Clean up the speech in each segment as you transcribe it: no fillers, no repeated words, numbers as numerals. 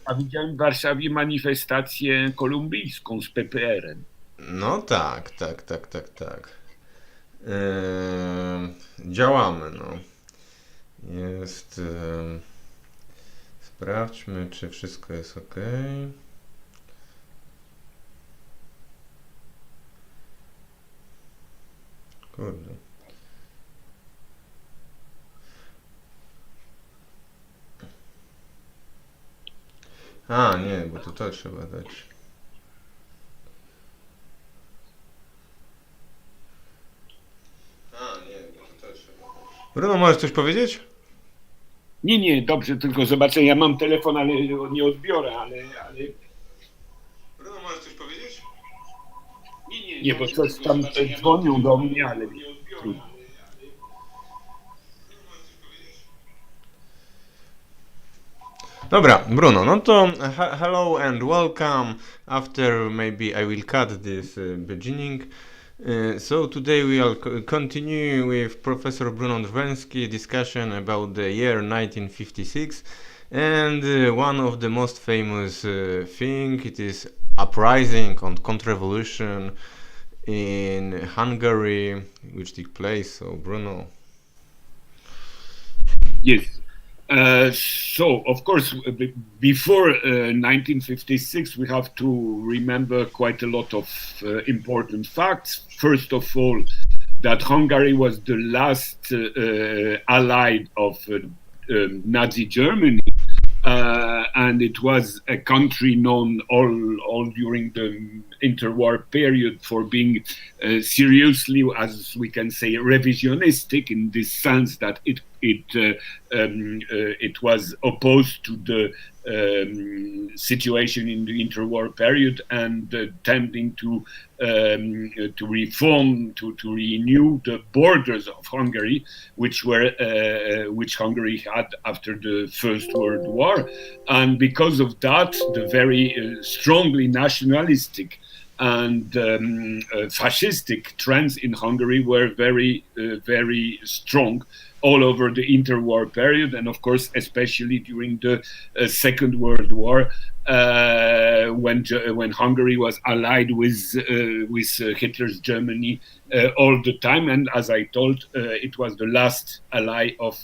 A widziałem w Warszawie manifestację kolumbijską z PPR-em. No tak, tak, tak, tak, tak. Działamy, no. Jest. Sprawdźmy, czy wszystko jest ok. Kurde. A, nie, bo to trzeba dać. A, nie, bo to trzeba dać. Bruno, możesz coś powiedzieć? Nie, nie, dobrze, tylko zobaczę, ja mam telefon, ale nie odbiorę, ale Bruno, możesz coś powiedzieć? nie, bo coś tam dzwonią do mnie, ale trudno. Dobra, Bruno, no to hello and welcome. After maybe I will cut this beginning. So today we will continue with Professor Bruno Drweski discussion about the year 1956 and one of the most famous thing it is uprising and counter-revolution in Hungary which took place. So Bruno. Yes. So, of course, before 1956, we have to remember quite a lot of important facts. First of all, that Hungary was the last ally of Nazi Germany. And it was a country known all during the interwar period for being seriously, as we can say, revisionistic in this sense that it was opposed to the situation in the interwar period and tending to reform, to renew the borders of Hungary, which Hungary had after the First World War, and because of that, the very strongly nationalistic and fascistic trends in Hungary were very strong all over the interwar period, and of course, especially during the Second World War, when Hungary was allied with Hitler's Germany all the time, and as I told, it was the last ally of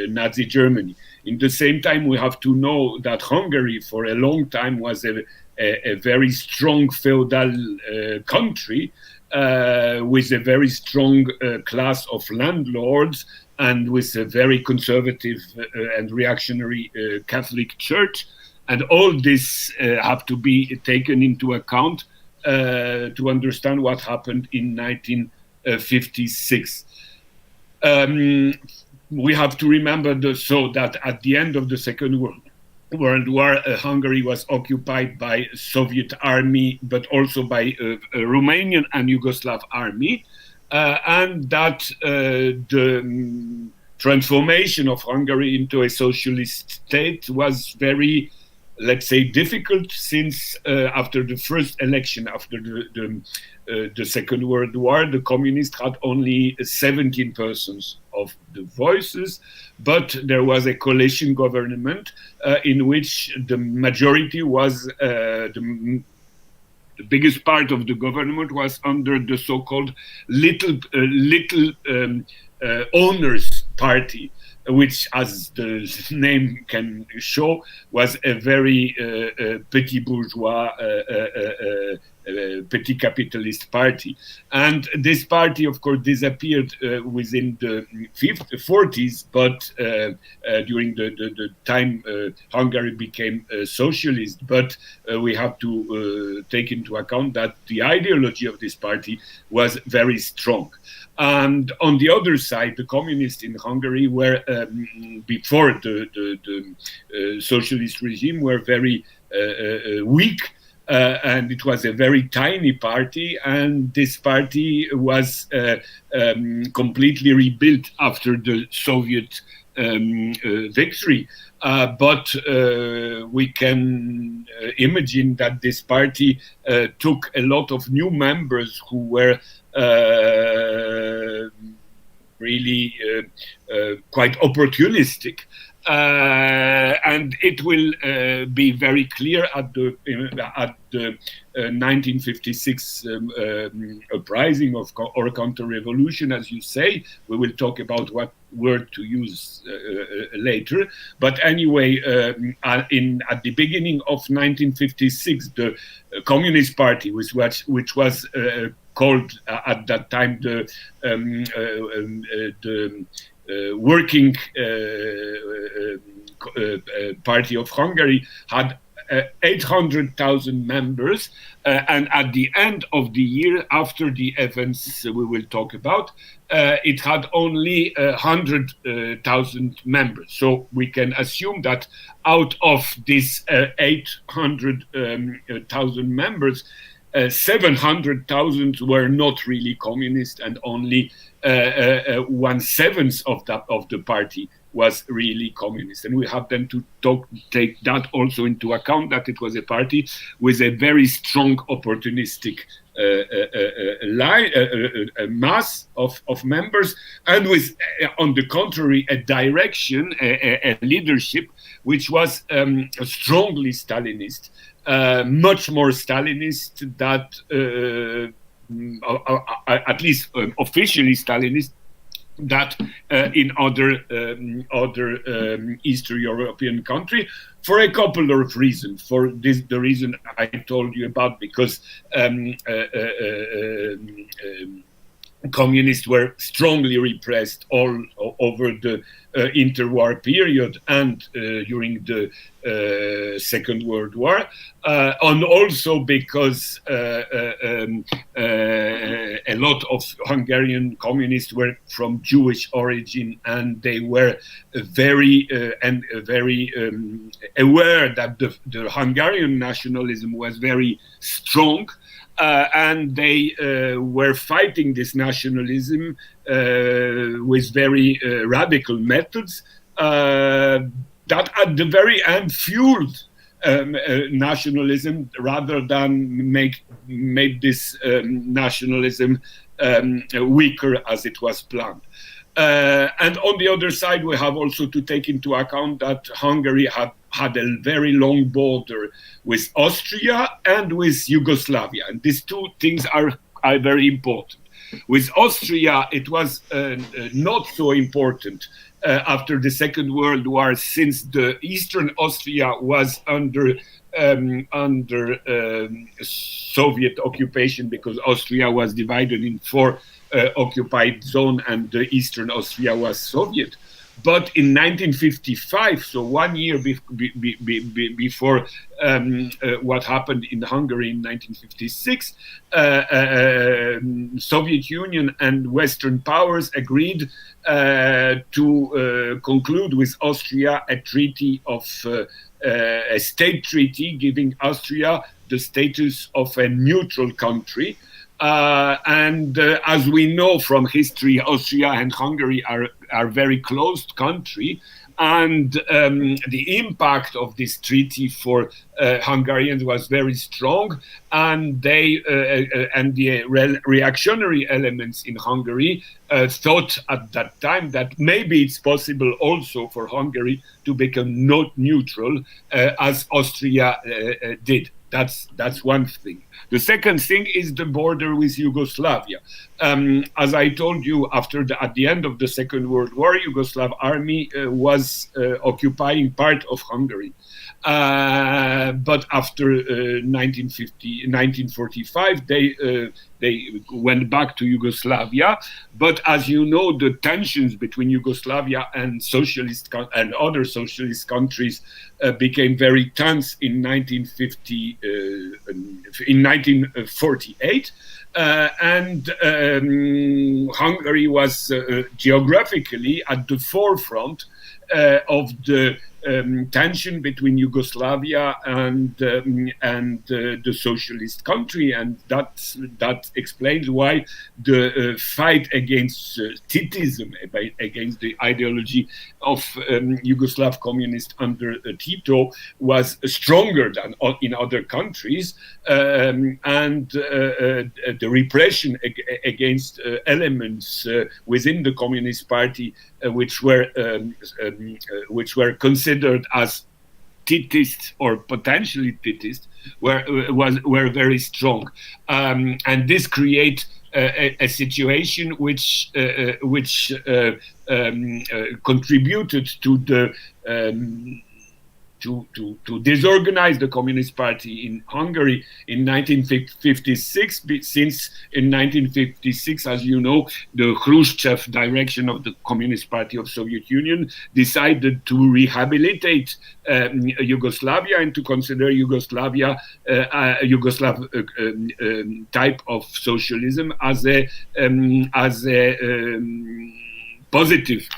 Nazi Germany. In the same time, we have to know that Hungary, for a long time, was a very strong feudal country. With a very strong class of landlords and with a very conservative and reactionary Catholic Church. And all this have to be taken into account to understand what happened in 1956. We have to remember that at the end of the Second World War, Hungary was occupied by Soviet army, but also by Romanian and Yugoslav army, and that the transformation of Hungary into a socialist state was very, let's say, difficult, since after the first election, after the Second World War, the communists had only 17% of the voices, but there was a coalition government in which the majority was the biggest part of the government was under the so-called little owners party, which, as the name can show, was a very petit bourgeois, petit capitalist party. And this party, of course, disappeared within the 40s, but during the time Hungary became socialist. But we have to take into account that the ideology of this party was very strong. And on the other side, the communists in Hungary were, before the socialist regime, were very weak. And it was a very tiny party, and this party was completely rebuilt after the Soviet victory. But we can imagine that this party took a lot of new members who were really quite opportunistic. And it will be very clear at the 1956 uprising or counter-revolution, as you say. We will talk about what word to use later. But anyway, at the beginning of 1956, the Communist Party, which was called at that time the Working Party of Hungary, had 800,000 members, and at the end of the year, after the events we will talk about, it had only 100,000 members. So we can assume that out of this 800,000 members, 700,000 were not really communist, and only 1/7 of the party was really communist. And we have then to take that also into account, that it was a party with a very strong opportunistic mass of members, and with, on the contrary, a direction, a leadership which was strongly Stalinist, much more Stalinist than at least officially Stalinist, that in other Eastern European country, for a couple of reasons. For this, the reason I told you about, because communists were strongly repressed all over the interwar period and during the Second World War, and also because a lot of Hungarian communists were from Jewish origin, and they were very aware that the Hungarian nationalism was very strong. And they were fighting this nationalism with very radical methods that at the very end fueled nationalism rather than made this nationalism weaker as it was planned. And on the other side, we have also to take into account that Hungary had a very long border with Austria and with Yugoslavia. And these two things are very important. With Austria, it was not so important after the Second World War, since the Eastern Austria was under Soviet occupation, because Austria was divided in 4 occupied zones, and the Eastern Austria was Soviet. But in 1955, so 1 year before what happened in Hungary in 1956, Soviet Union and Western powers agreed to conclude with Austria a treaty of a state treaty, giving Austria the status of a neutral country. And as we know from history, Austria and Hungary are very closed country, and the impact of this treaty for Hungarians was very strong, and the reactionary elements in Hungary thought at that time that maybe it's possible also for Hungary to become not neutral as Austria did. That's one thing. The second thing is the border with Yugoslavia. As I told you, at the end of the Second World War, Yugoslav army was occupying part of Hungary. But after 1945, they went back to Yugoslavia. But as you know, the tensions between Yugoslavia and other socialist countries became very tense in 1948. And Hungary was geographically at the forefront of the tension between Yugoslavia and the socialist country, and that explains why the fight against Titism, against the ideology of Yugoslav communists under Tito, was stronger than in other countries, and the the repression against elements within the Communist Party which were considered as Titist or potentially Titist were very strong, and this create a situation which contributed to the to disorganize the Communist Party in Hungary in 1956, since in 1956, as you know, the Khrushchev direction of the Communist Party of Soviet Union decided to rehabilitate Yugoslavia and to consider Yugoslavia Yugoslav type of socialism as a positive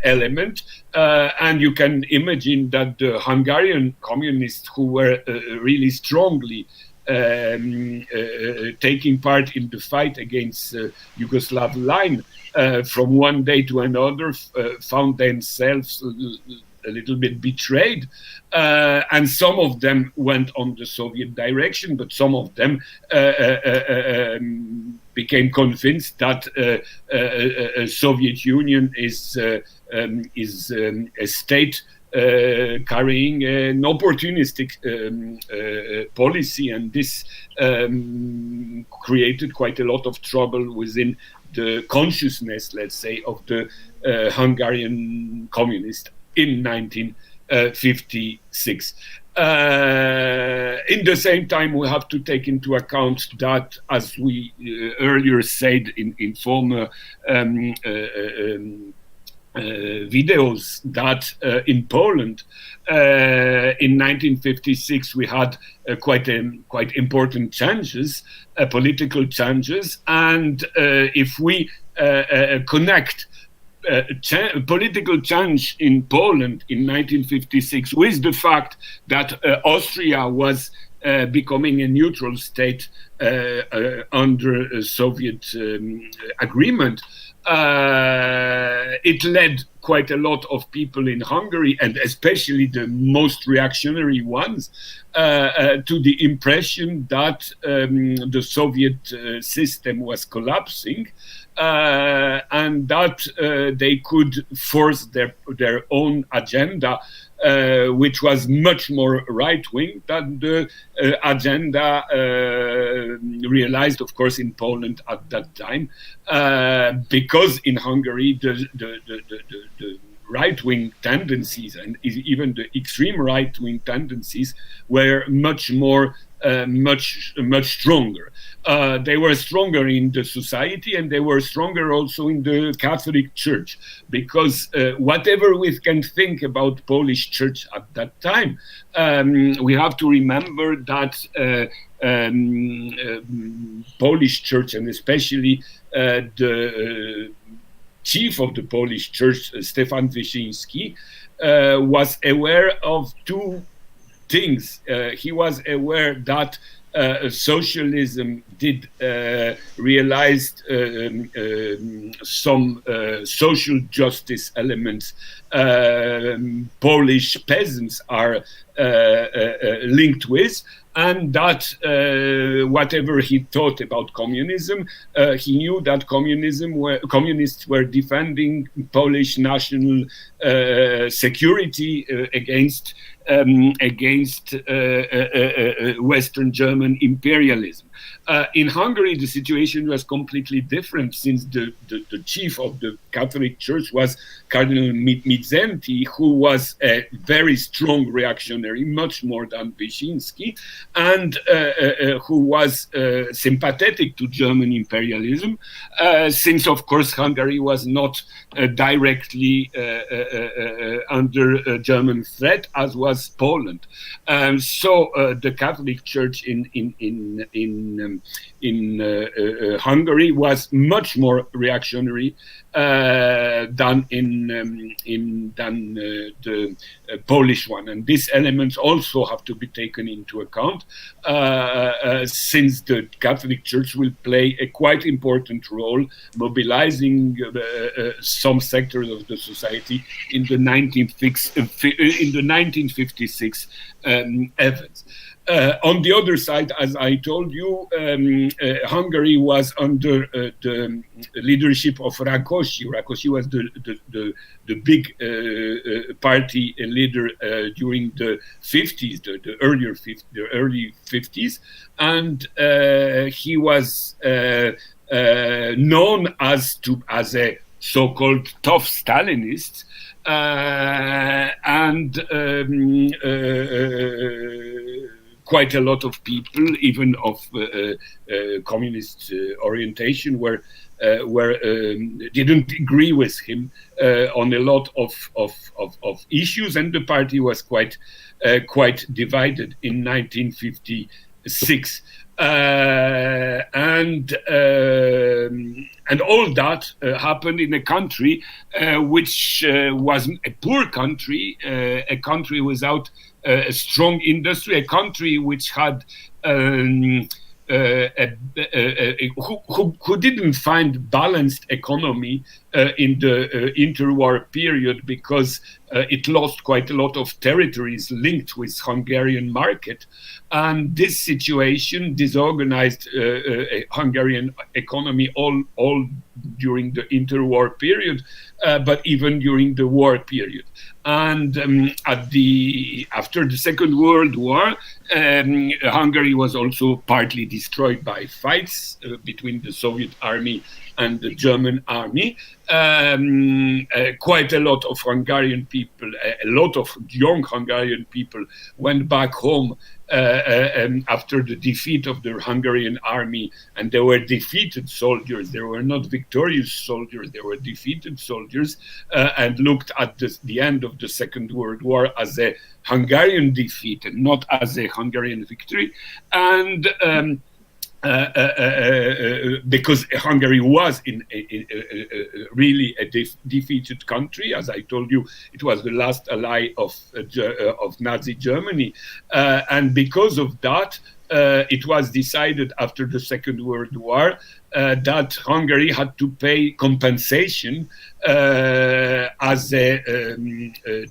element, and you can imagine that the Hungarian communists, who were really strongly taking part in the fight against Yugoslav line, from one day to another found themselves a little bit betrayed, and some of them went on the Soviet direction, but some of them became convinced that Soviet Union is a state carrying an opportunistic policy, and this created quite a lot of trouble within the consciousness, let's say, of the Hungarian communists in 1956. In the same time, we have to take into account that, as we earlier said in former videos, that in Poland in 1956 we had quite important changes, political changes, and if we connect political change in Poland in 1956 with the fact that Austria was becoming a neutral state under a Soviet agreement, it led quite a lot of people in Hungary, and especially the most reactionary ones, to the impression that the Soviet system was collapsing, and that they could force their own agenda, which was much more right-wing than the agenda realized, of course, in Poland at that time, because in Hungary the right-wing tendencies and even the extreme right-wing tendencies were much stronger. They were stronger in the society, and they were stronger also in the Catholic Church, because whatever we can think about Polish Church at that time, we have to remember that Polish Church, and especially the chief of the Polish Church, Stefan Wyszyński, was aware of two things. He was aware that socialism did realize some social justice elements Polish peasants are linked with, and that whatever he thought about communism, he knew that communists were defending Polish national security against Western German imperialism. In Hungary, the situation was completely different, since the chief of the Catholic Church was Cardinal Midzenti, who was a very strong reactionary, much more than Wyszyński, and who was sympathetic to German imperialism, since, of course, Hungary was not directly under German threat, as was Poland. So the Catholic Church in Hungary was much more reactionary than the Polish one, and these elements also have to be taken into account, since the Catholic Church will play a quite important role mobilizing some sectors of the society in the 1956 events. On the other side, as I told you, Hungary was under the leadership of Rákosi. Rákosi was the big party leader during the 50s, the early 50s, and he was known as a so-called tough Stalinist, and quite a lot of people, even of communist orientation, didn't agree with him on a lot of issues, and the party was quite divided in 1956. And all that happened in a country which was a poor country, a country without a strong industry, a country which had who didn't find balanced economy in the interwar period, because it lost quite a lot of territories linked with Hungarian market. And this situation disorganized Hungarian economy all during the interwar period, but even during the war period. And after the Second World War, Hungary was also partly destroyed by fights between the Soviet army and the German army. Quite a lot of Hungarian people, a lot of young Hungarian people went back home after the defeat of the Hungarian army, and they were defeated soldiers. They were not victorious soldiers, they were defeated soldiers, and looked at the end of the Second World War as a Hungarian defeat and not as a Hungarian victory. And because Hungary was in really a defeated country. As I told you, it was the last ally of Nazi Germany. And because of that, it was decided after the Second World War that Hungary had to pay compensation as a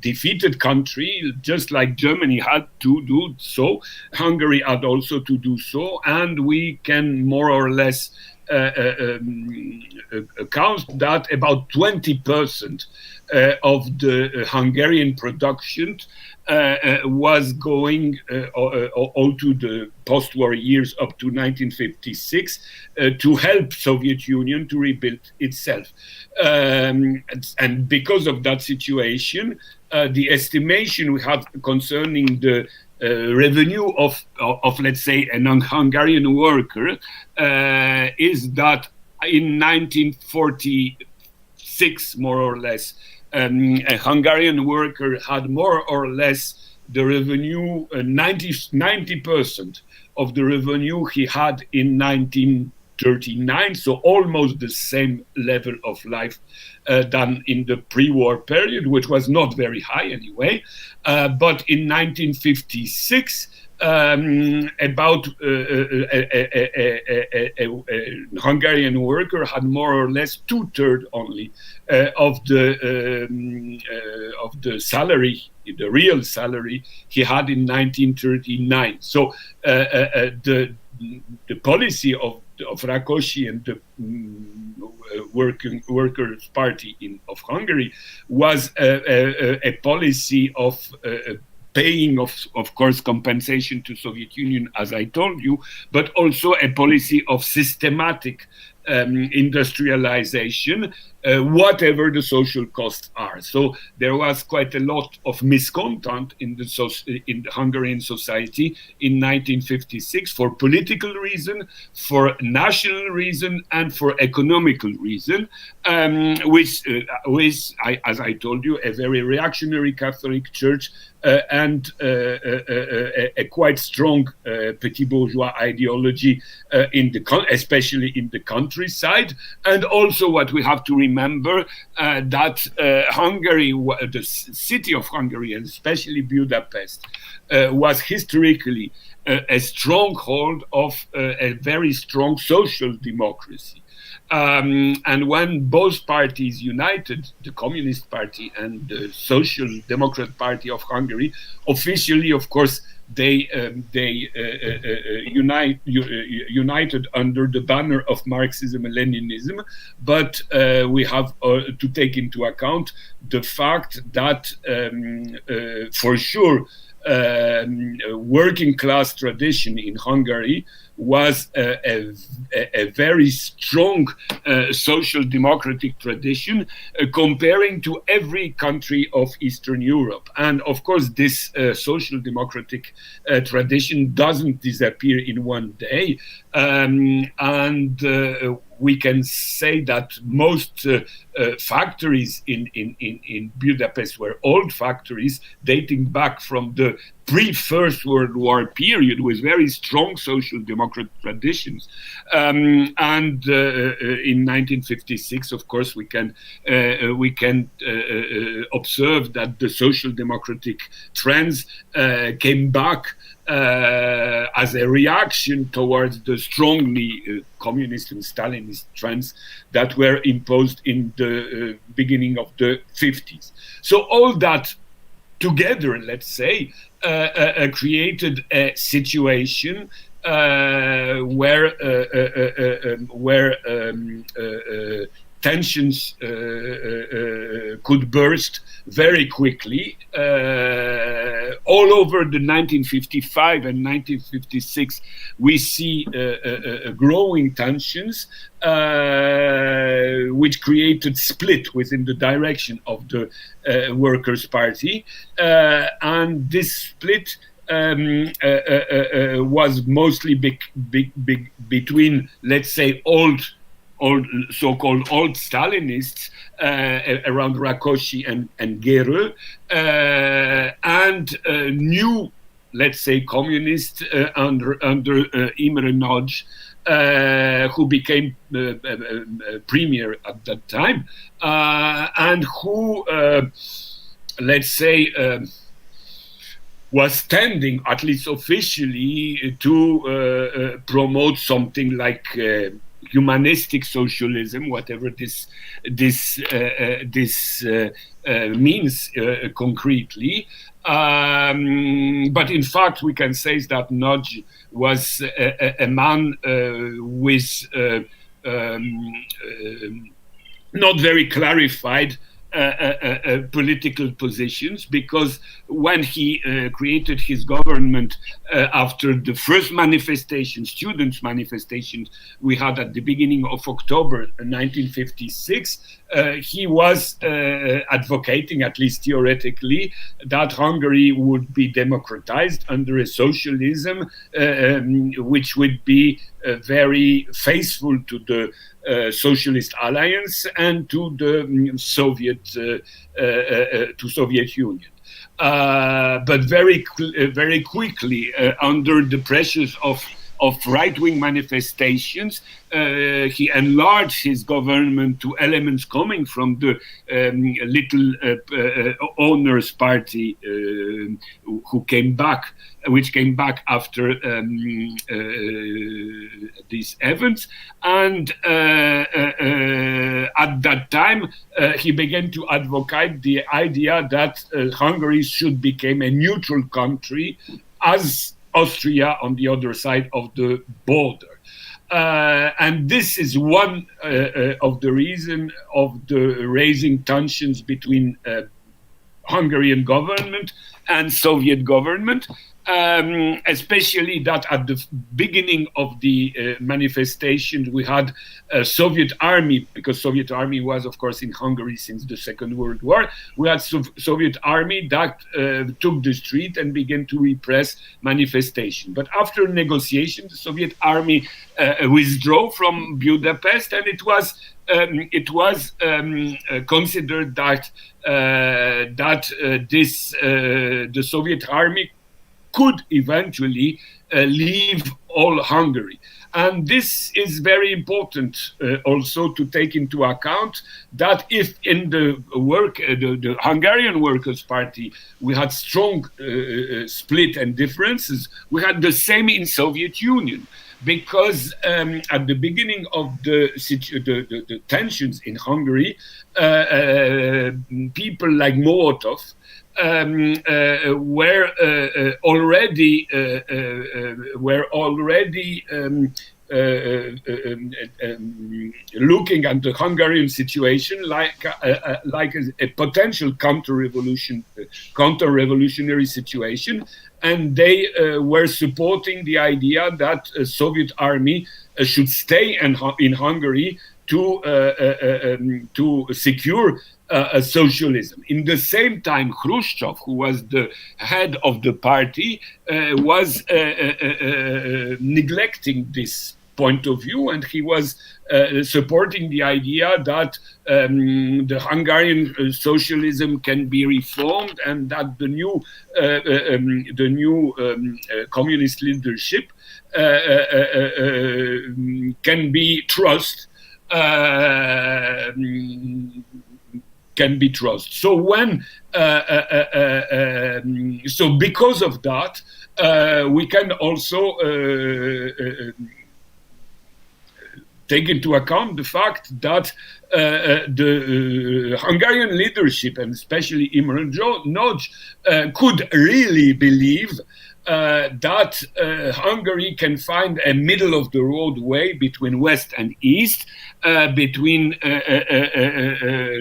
defeated country, just like Germany had to do so. Hungary had also to do so, and we can more or less account that about 20% of the Hungarian production was going all to the post-war years up to 1956 to help Soviet Union to rebuild itself. And because of that situation, the estimation we have concerning the revenue of let's say a non-Hungarian worker is that in 1946, more or less, a Hungarian worker had more or less the revenue, 90% of the revenue he had in 1939, so almost the same level of life than in the pre-war period, which was not very high anyway. But in 1956, about a Hungarian worker had more or less 2/3 only of the salary, the real salary he had in 1939. So the policy of Rákosi and the Workers' Party of Hungary was a policy of paying, of course, compensation to Soviet Union, as I told you, but also a policy of systematic industrialization, whatever the social costs are. So there was quite a lot of miscontent in the Hungarian society in 1956 for political reason, for national reason, and for economical reason, which as I told you, a very reactionary Catholic Church and a quite strong petit bourgeois ideology, especially in the countryside. And also what we have to remember, that Hungary, the city of Hungary, and especially Budapest, was historically a stronghold of a very strong social democracy. And when both parties united, the Communist Party and the Social Democrat Party of Hungary, officially, of course, united under the banner of Marxism and Leninism, but we have to take into account the fact that for sure working class tradition in Hungary was a very strong social democratic tradition comparing to every country of Eastern Europe. And of course, this social democratic tradition doesn't disappear in one day. We can say that most factories in Budapest were old factories dating back from the pre-First World War period with very strong social democratic traditions. In 1956, of course, we can observe that the social democratic trends came back as a reaction towards the strongly communist and Stalinist trends that were imposed in the beginning of the 50s. So all that together, let's say, created a situation where tensions could burst very quickly. All over the 1955 and 1956, we see growing tensions, which created split within the direction of the Workers' Party. And this split was mostly between, let's say, so-called old Stalinists around Rákosi and Gerő, and new, let's say, communists under Imre Nagy, who became premier at that time, and who, let's say, was standing, at least officially, to promote something like humanistic socialism, whatever this means concretely. But in fact, we can say that Nagy was a man with not very clarified political positions, because when he created his government after the first manifestation, students' manifestations we had at the beginning of October 1956, he was advocating, at least theoretically, that Hungary would be democratized under a socialism which would be very faithful to the Socialist Alliance and to the Soviet Union. But very quickly, under the pressures of right-wing manifestations, he enlarged his government to elements coming from the little owners' party, which came back after these events. And at that time, he began to advocate the idea that Hungary should become a neutral country, as Austria on the other side of the border. And this is one of the reasons of the raising tensions between Hungarian government and Soviet government, especially that at the beginning of the manifestations we had a Soviet army, because Soviet army was, of course, in Hungary since the Second World War. We had Soviet army that took the street and began to repress manifestation. But after negotiation, the Soviet army withdrew from Budapest, and it was considered that the Soviet army could eventually leave all Hungary. And this is very important also to take into account, that if in the Hungarian Workers' Party we had strong split and differences, we had the same in Soviet Union. Because at the beginning of the tensions in Hungary, people like Molotov were already looking at the Hungarian situation like a potential counter-revolutionary situation, and they were supporting the idea that a Soviet army should stay in Hungary to secure socialism. In the same time, Khrushchev, who was the head of the party, was neglecting this point of view, and he was supporting the idea that the Hungarian socialism can be reformed, and that the new communist leadership can be trusted. So because of that, we can also take into account the fact that the Hungarian leadership, and especially Imre Nagy, could really believe that Hungary can find a middle of the road way between West and East, between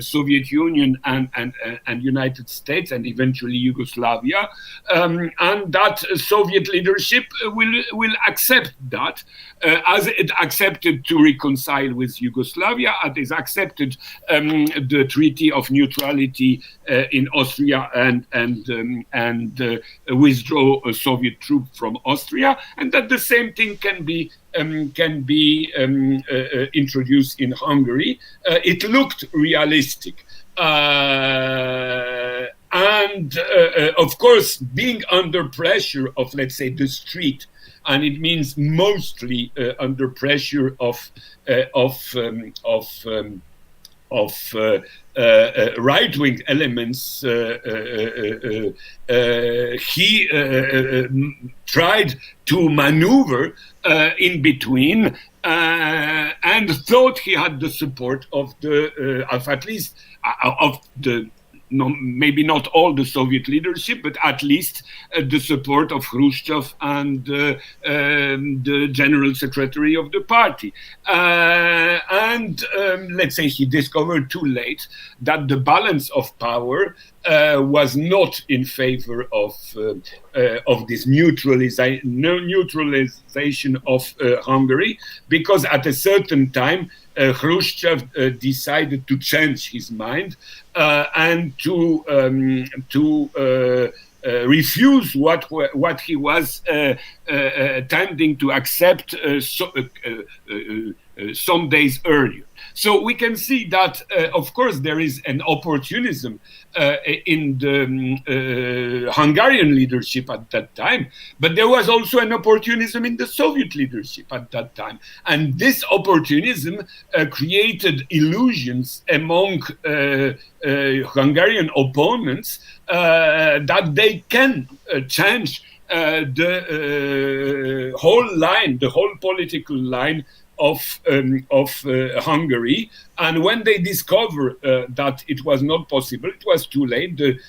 Soviet Union and United States, and eventually Yugoslavia, and that Soviet leadership will accept that, as it accepted to reconcile with Yugoslavia, as it accepted the Treaty of Neutrality in Austria and withdraw Soviet troops from Austria, and that the same thing can be introduced in Hungary. It looked realistic. And of course, being under pressure of, let's say, the street, and it means mostly under pressure of right-wing elements, he tried to maneuver in between, and thought he had the support of at least maybe not all the Soviet leadership, but at least the support of Khrushchev and the general secretary of the party. Let's say he discovered too late that the balance of power was not in favor of this neutralization of Hungary, because at a certain time Khrushchev decided to change his mind and to refuse what he was tending to accept some days earlier. So we can see that, of course, there is an opportunism in the Hungarian leadership at that time, but there was also an opportunism in the Soviet leadership at that time. And this opportunism created illusions among Hungarian opponents that they can change the whole political line of Hungary, and when they discover that it was not possible, it was too late. The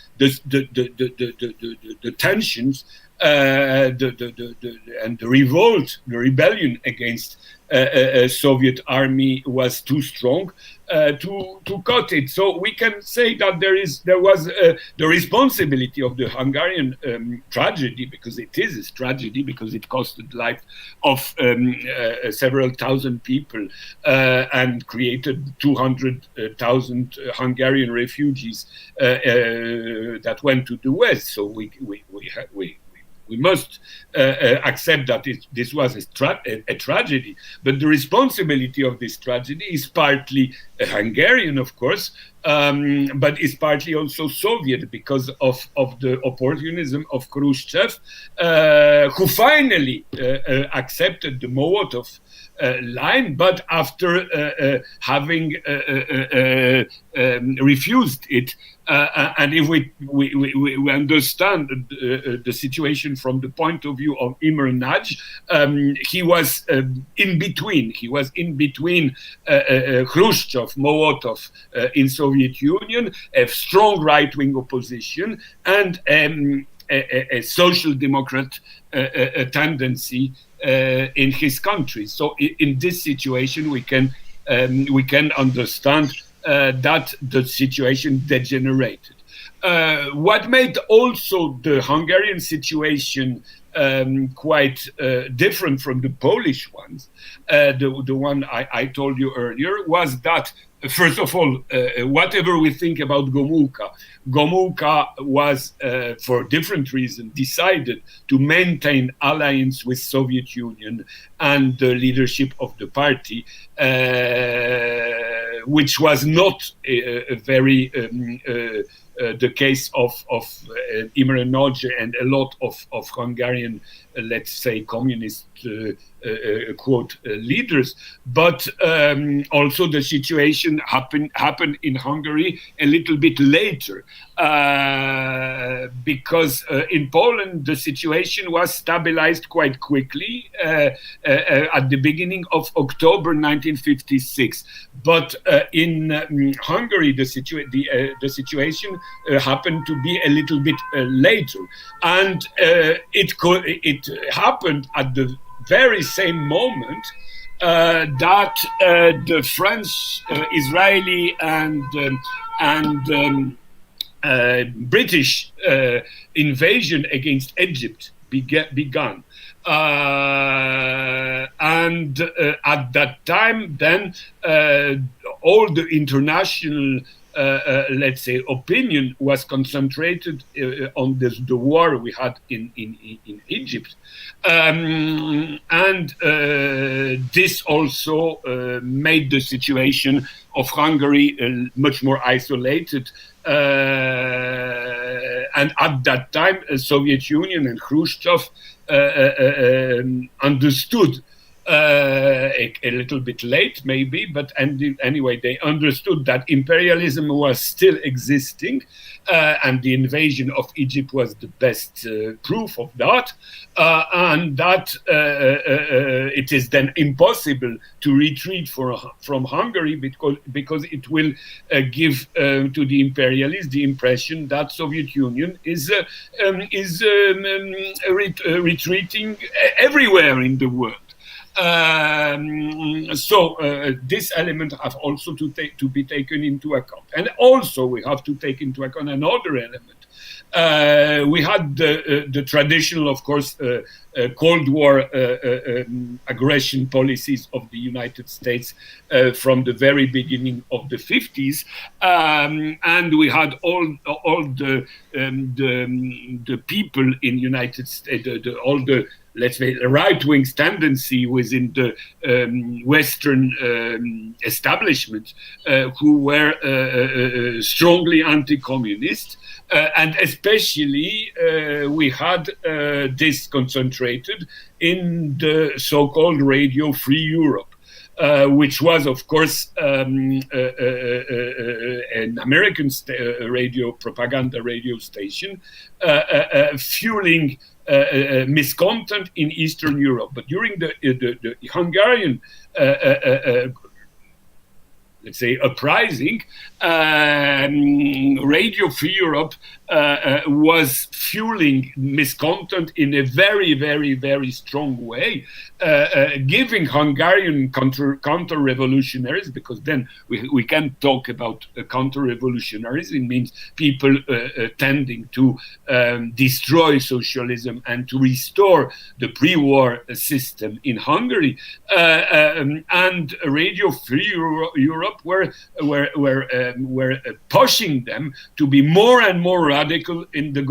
tensions and the revolt, the rebellion against Soviet army was too strong to cut it. So we can say that there was the responsibility of the Hungarian tragedy, because it is a tragedy, because it costed life of several thousand people and created 200,000 Hungarian refugees that went to the West. So we must accept that this was a tragedy, but the responsibility of this tragedy is partly Hungarian, of course, but is partly also Soviet, because of the opportunism of Khrushchev, who finally accepted the Molotov line, but after having refused it. And if we understand the situation from the point of view of Imre Nagy, he was in between. He was in between Khrushchev, Molotov in Soviet Soviet Union, a strong right-wing opposition, and a social democrat tendency in his country. So in this situation, we can understand that the situation degenerated. What made also the Hungarian situation quite different from the Polish ones, the one I told you earlier, was that, first of all, whatever we think about Gomulka was, for different reasons, decided to maintain alliance with Soviet Union and the leadership of the party, which was not a very the case of Imre Nagy and a lot of Hungarian, let's say, communist quote leaders, but also the situation happened in Hungary a little bit later, because in Poland the situation was stabilized quite quickly at the beginning of October 1956. But in Hungary the situation happened to be a little bit later, and it happened at the very same moment that the French, Israeli, and British invasion against Egypt began. And at that time, then all the international let's say, opinion was concentrated on the war we had in Egypt. And this also made the situation of Hungary much more isolated. And at that time, the Soviet Union and Khrushchev understood, a little bit late maybe, but anyway, they understood that imperialism was still existing, and the invasion of Egypt was the best proof of that, and that it is then impossible to retreat from Hungary because it will give to the imperialists the impression that Soviet Union is retreating everywhere in the world. So this element have also to be taken into account, and also we have to take into account another element. We had the traditional, of course, Cold War aggression policies of the United States from the very beginning of the 50s, and we had all the people in United States, all the, let's say, right-wing tendency within the Western establishment who were strongly anti-communist. And especially we had this concentrated in the so-called Radio Free Europe, which was, of course, an American propaganda radio station, fueling miscontent in Eastern Europe. But during the Hungarian let's say, uprising, Radio Free Europe was fueling miscontent in a very, very, very strong way, giving Hungarian counter-revolutionaries, because then we can talk about counter-revolutionaries. It means people tending to destroy socialism and to restore the pre-war system in Hungary. And Radio Free Europe were pushing them to be more and more radical in the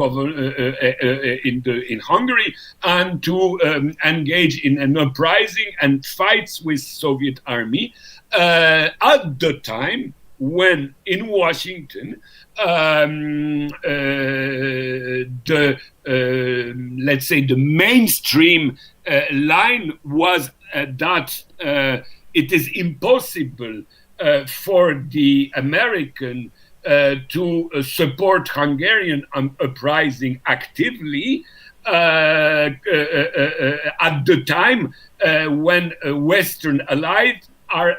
in Hungary, and to engage in an uprising and fights with Soviet army at the time when in Washington let's say the mainstream line was that it is impossible for the American to support Hungarian uprising actively at the time when Western allies are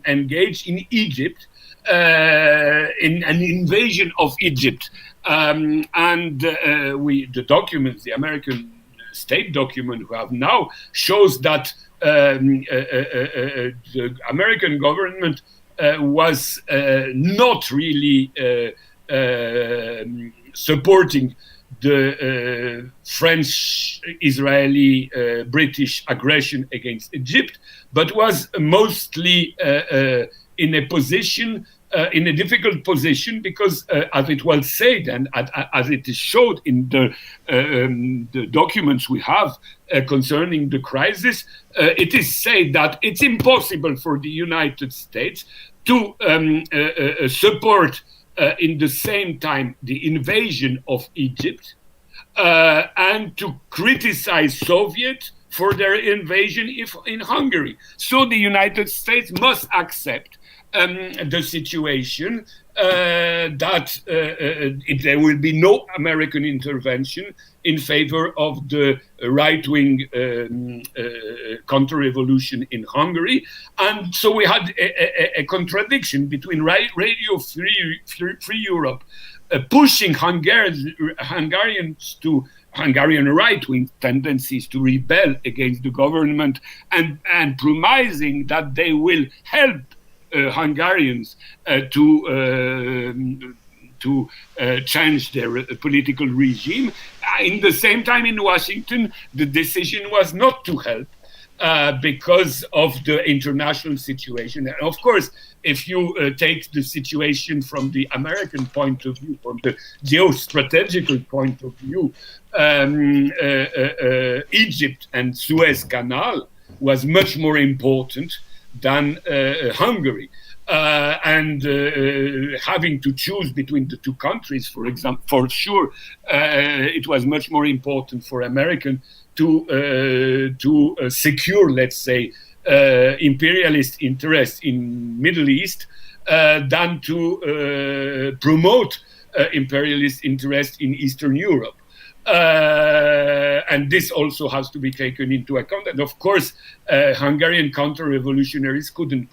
engaged in Egypt, in an invasion of Egypt. The documents, the American state document we have now, shows that the American government was not really supporting the French, Israeli, British aggression against Egypt, but was mostly in a position, in a difficult position, because as it was said and as it is showed in the documents we have concerning the crisis, it is said that it's impossible for the United States to support in the same time the invasion of Egypt and to criticize Soviet for their invasion in Hungary. So the United States must accept the situation that there will be no American intervention in favor of the right-wing counter-revolution in Hungary. And so we had a contradiction between Radio Free Europe pushing Hungarians to Hungarian right-wing tendencies to rebel against the government and promising that they will help Hungarians to change their political regime. In the same time, in Washington, the decision was not to help because of the international situation. And of course, if you take the situation from the American point of view, from the geostrategical point of view, Egypt and Suez Canal was much more important than Hungary. Having to choose between the two countries, for example, for sure, it was much more important for American to secure, let's say, imperialist interests in Middle East than to promote imperialist interests in Eastern Europe. And this also has to be taken into account. And of course, Hungarian counter-revolutionaries couldn't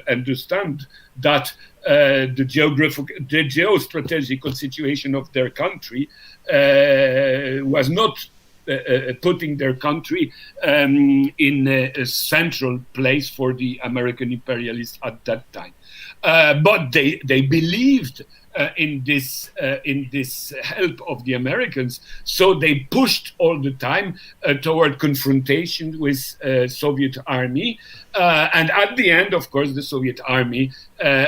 understand that the geostrategical situation of their country was not putting their country in a central place for the American imperialists at that time. But they believed in this help of the Americans, so they pushed all the time toward confrontation with Soviet army, and at the end, of course, the Soviet army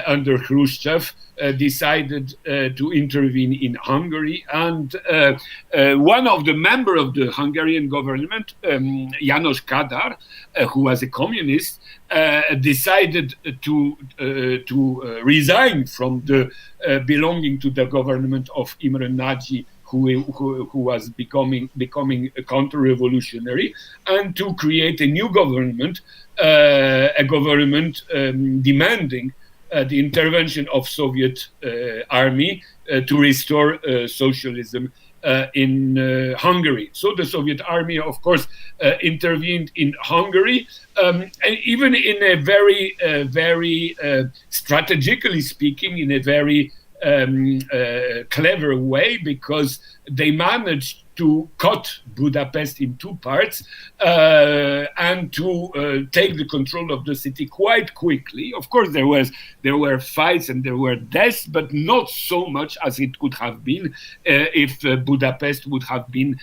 under Khrushchev decided to intervene in Hungary, and one of the members of the Hungarian government, János Kádár, who was a communist, decided to resign from the belonging to the government of Imre Nagy, who was becoming a counter-revolutionary, and to create a new government, a government demanding the intervention of Soviet army to restore socialism in Hungary. So the Soviet army, of course, intervened in Hungary, even in a very strategically speaking, in a very clever way, because they managed to cut Budapest in two parts and to take the control of the city quite quickly. Of course, there were fights and there were deaths, but not so much as it could have been if Budapest would have been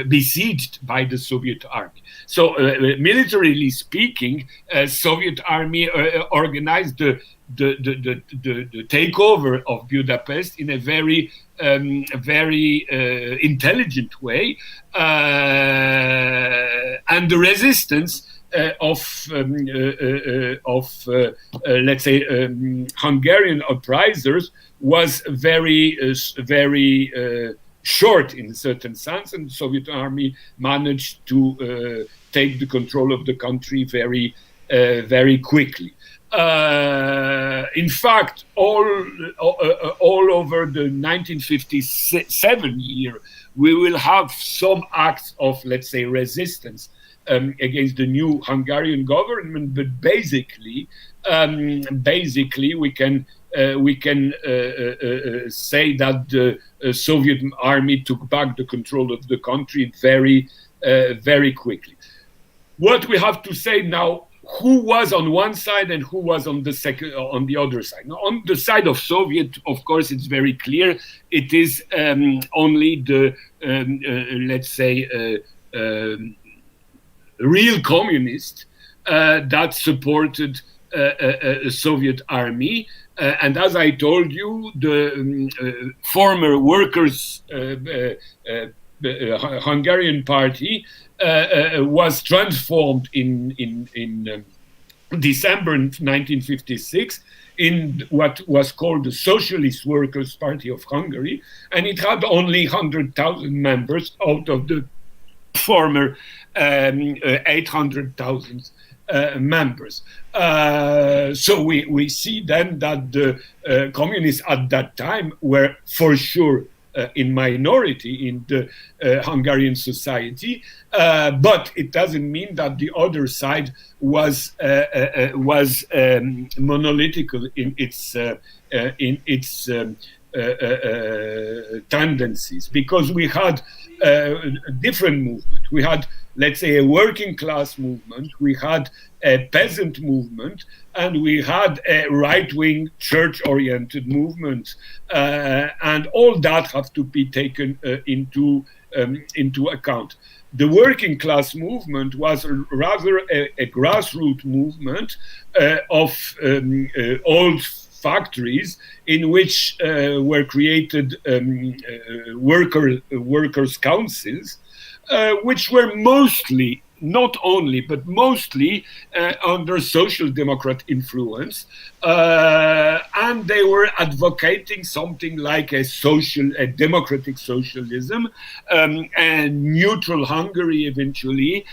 besieged by the Soviet army. So, militarily speaking, Soviet army organized the takeover of Budapest in a very intelligent way, and the resistance of let's say Hungarian uprisers was very short in a certain sense, and the Soviet army managed to take the control of the country very quickly. In fact, all over the 1957 year, we will have some acts of, let's say, resistance against the new Hungarian government. But basically, we can we can say that the Soviet army took back the control of the country very quickly. What we have to say now, who was on one side and who was on the other side. Now, on the side of Soviet, of course, it's very clear. It is only the, let's say, real communists that supported a Soviet army. And as I told you, the former workers' Hungarian party was transformed in December 1956 in what was called the Socialist Workers' Party of Hungary, and it had only 100,000 members out of the former 800,000 members. So we see then that the communists at that time were for sure in minority in the Hungarian society, but it doesn't mean that the other side was monolithical in its tendencies, because we had a different movement. We had, let's say, a working class movement, we had a peasant movement, and we had a right-wing church-oriented movement, and all that have to be taken into account. The working class movement was rather a grassroots movement of old factories in which were created workers' councils, which were mostly, not only, but mostly under social democrat influence, and they were advocating something like a democratic socialism, and neutral Hungary eventually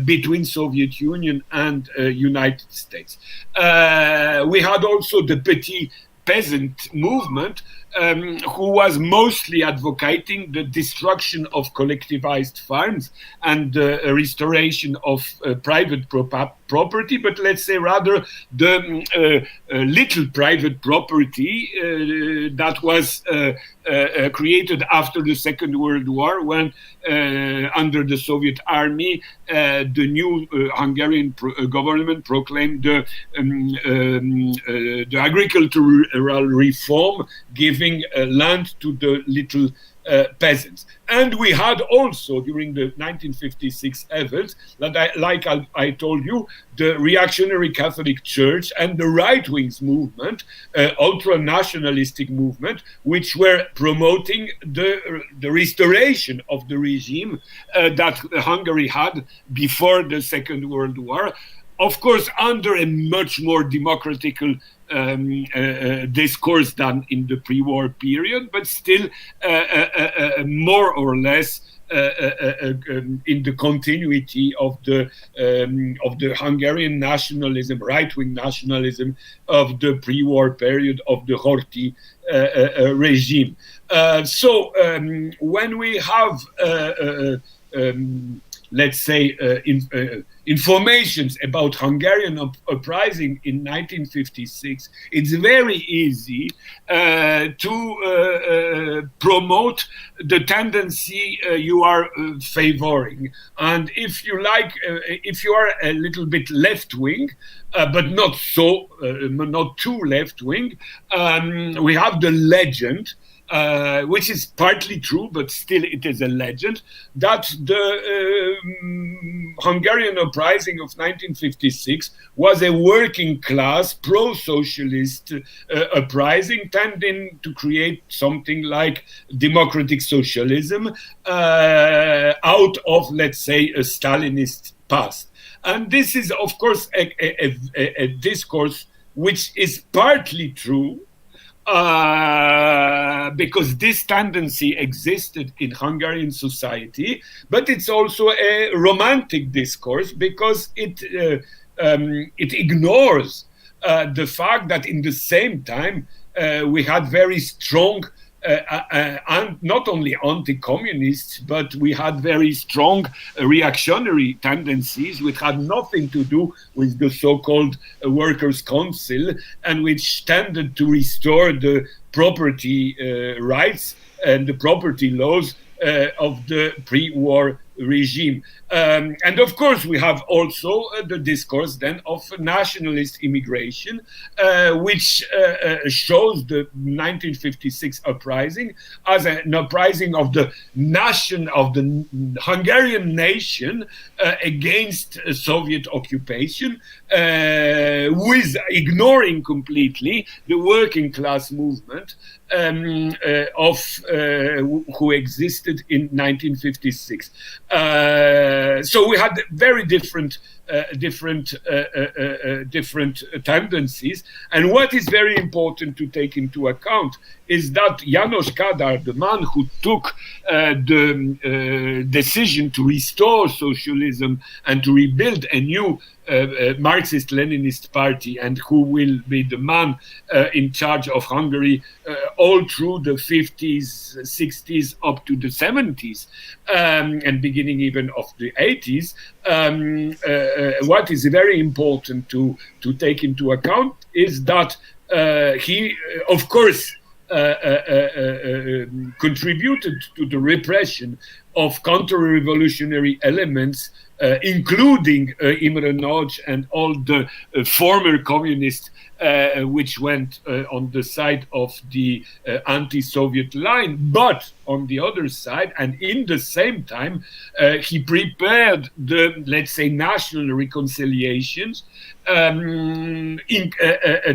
between Soviet Union and United States. We had also the Petit Peasant movement, who was mostly advocating the destruction of collectivized farms and the restoration of private property, but let's say rather the little private property that was created after the Second World War, when under the Soviet army, the new Hungarian government proclaimed the agricultural reform, giving land to the little peasants. And we had also, during the 1956 efforts, that I told you, the reactionary Catholic Church and the right-wing movement, ultra-nationalistic movement, which were promoting the restoration of the regime that Hungary had before the Second World War, of course, under a much more democratical discourse than in the pre-war period, but still more or less in the continuity of the Hungarian nationalism, right-wing nationalism of the pre-war period of the Horthy regime. So when we have let's say, informations about Hungarian uprising in 1956, it's very easy to promote the tendency you are favoring. And if you like, if you are a little bit left-wing, but not too left-wing, we have the legend, which is partly true, but still it is a legend, that the Hungarian uprising of 1956 was a working class, pro-socialist uprising, tending to create something like democratic socialism out of, let's say, a Stalinist past. And this is, of course, a discourse which is partly true, because this tendency existed in Hungarian society, but it's also a romantic discourse, because it ignores the fact that in the same time we had very strong and not only anti-communists, but we had very strong reactionary tendencies, which had nothing to do with the so-called Workers' Council, and which tended to restore the property rights and the property laws of the pre-war regime. And of course, we have also the discourse then of nationalist immigration, which shows the 1956 uprising as an uprising of the nation, of the Hungarian nation against Soviet occupation, with ignoring completely the working class movement who existed in 1956. So we had very different tendencies. And what is very important to take into account is that János Kádár, the man who took the decision to restore socialism and to rebuild a new Marxist-Leninist party, and who will be the man in charge of Hungary all through the 50s, 60s, up to the 70s, and beginning even of the 80s. What is very important to take into account is that he, of course, contributed to the repression of counter-revolutionary elements, including Imre Nagy and all the former communists which went on the side of the anti-Soviet line. But on the other side, and in the same time, he prepared the, let's say, national reconciliations,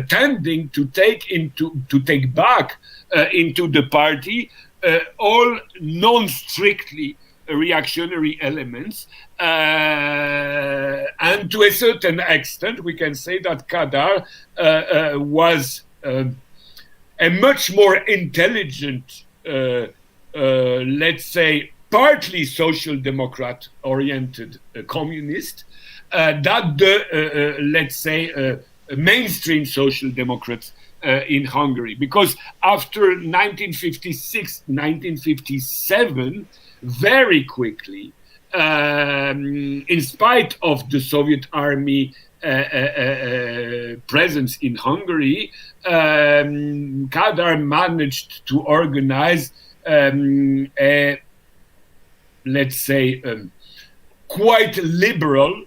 tending to take back into the party all non-strictly reactionary elements, and to a certain extent we can say that Kádár was a much more intelligent, let's say, partly social democrat oriented communist than the, let's say, mainstream social democrats in Hungary. Because after 1956, 1957, very quickly, in spite of the Soviet army presence in Hungary, Kádár managed to organize a, let's say, quite liberal,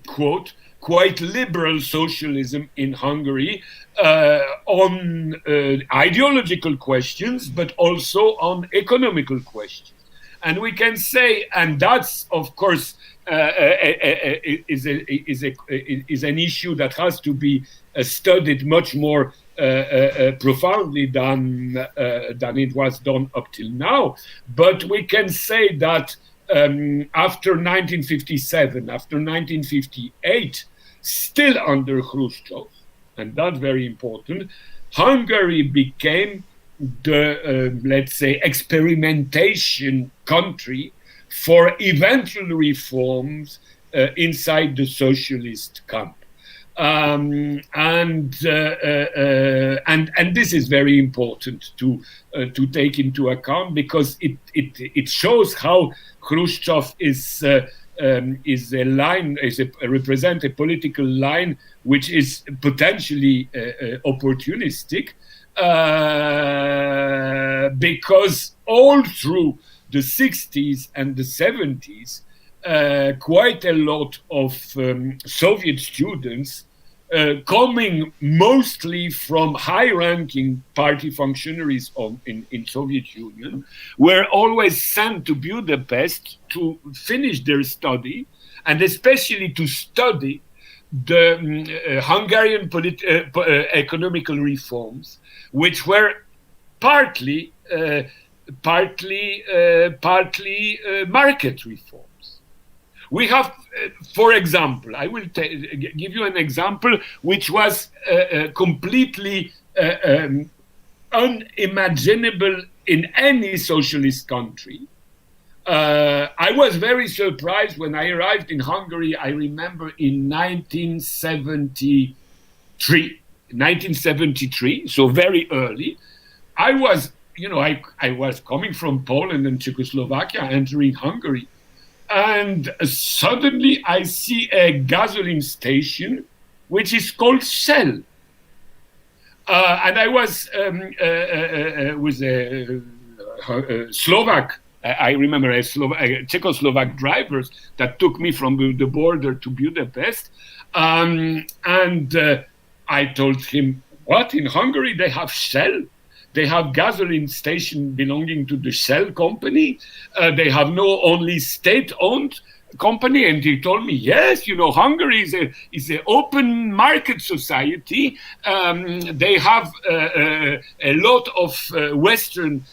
quote, quite liberal socialism in Hungary on ideological questions, but also on economical questions. And we can say, and that's of course is an issue that has to be studied much more profoundly than it was done up till now. But we can say that after 1957, after 1958, still under Khrushchev, and that's very important, Hungary became the, let's say, experimentation country for eventual reforms inside the socialist camp. And this is very important to take into account, because it shows how Khrushchev is a line, represent a political line which is potentially opportunistic, because all through the 60s and the 70s, quite a lot of Soviet students, coming mostly from high-ranking party functionaries in Soviet Union, were always sent to Budapest to finish their study, and especially to study the Hungarian economical reforms, which were partly market reforms. We have, for example, I will give you an example which was completely unimaginable in any socialist country. I was very surprised when I arrived in Hungary, I remember in 1973, so very early. I was I was coming from Poland and Czechoslovakia, entering Hungary, and suddenly I see a gasoline station which is called Shell. And I was with a Slovak. I remember a Czechoslovak drivers that took me from the border to Budapest, and I told him, "What, in Hungary they have Shell? They have gasoline station belonging to the Shell company. They have no only state-owned company." And he told me, "Yes, Hungary is an open market society. They have a lot of Western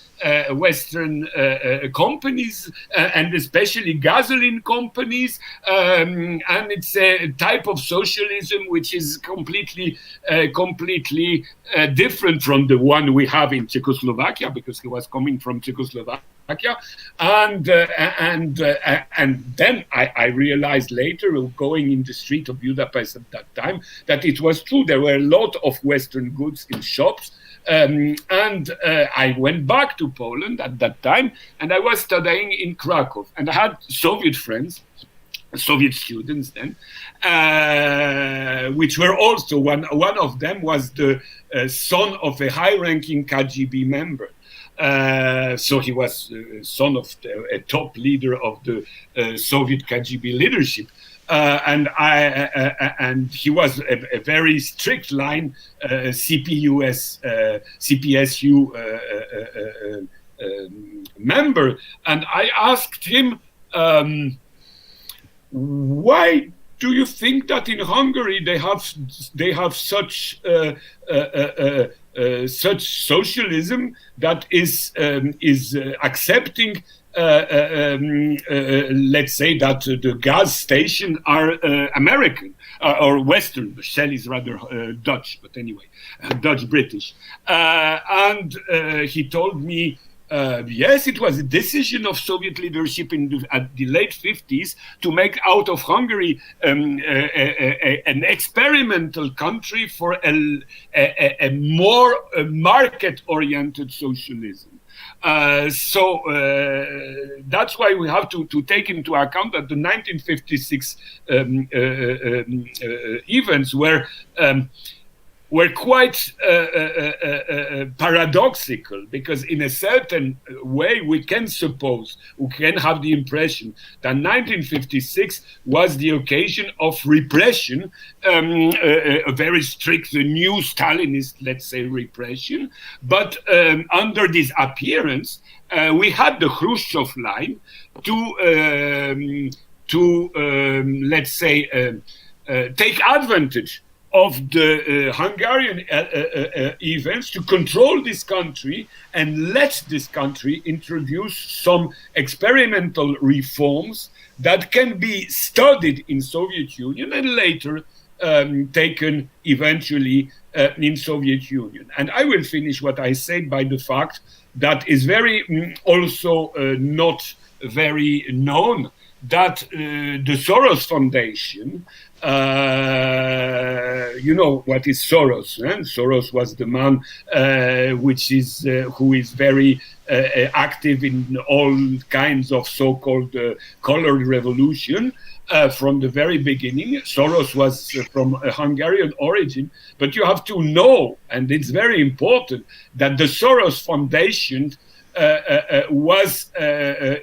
companies, and especially gasoline companies, and it's a type of socialism which is completely different from the one we have in Czechoslovakia," because he was coming from Czechoslovakia. And then I realized later, going in the street of Budapest at that time, that it was true. There were a lot of Western goods in shops. And I went back to Poland at that time, and I was studying in Krakow, and I had Soviet friends, Soviet students then, which were also one of them was the son of a high-ranking KGB member. So he was son of a top leader of the Soviet KGB leadership. And he was a very strict line CPSU member. And I asked him, why do you think that in Hungary they have such socialism that is accepting? Let's say that the gas station are American or Western. Shell is rather Dutch, but anyway, Dutch-British. And he told me, yes, it was a decision of Soviet leadership at the late 50s to make out of Hungary an experimental country for a more market-oriented socialism. So that's why we have to take into account that the 1956 events were quite paradoxical, because in a certain way we can have the impression that 1956 was the occasion of repression, a very strict, new Stalinist, let's say, repression. But under this appearance, we had the Khrushchev line to let's say, take advantage of the Hungarian events to control this country and let this country introduce some experimental reforms that can be studied in Soviet Union and later taken eventually in Soviet Union. And I will finish what I said by the fact that is very also not very known, that the Soros Foundation, you know what is Soros? Soros was the man who is very active in all kinds of so-called colored revolution from the very beginning. Soros was from a Hungarian origin, but you have to know, and it's very important, that the Soros Foundation was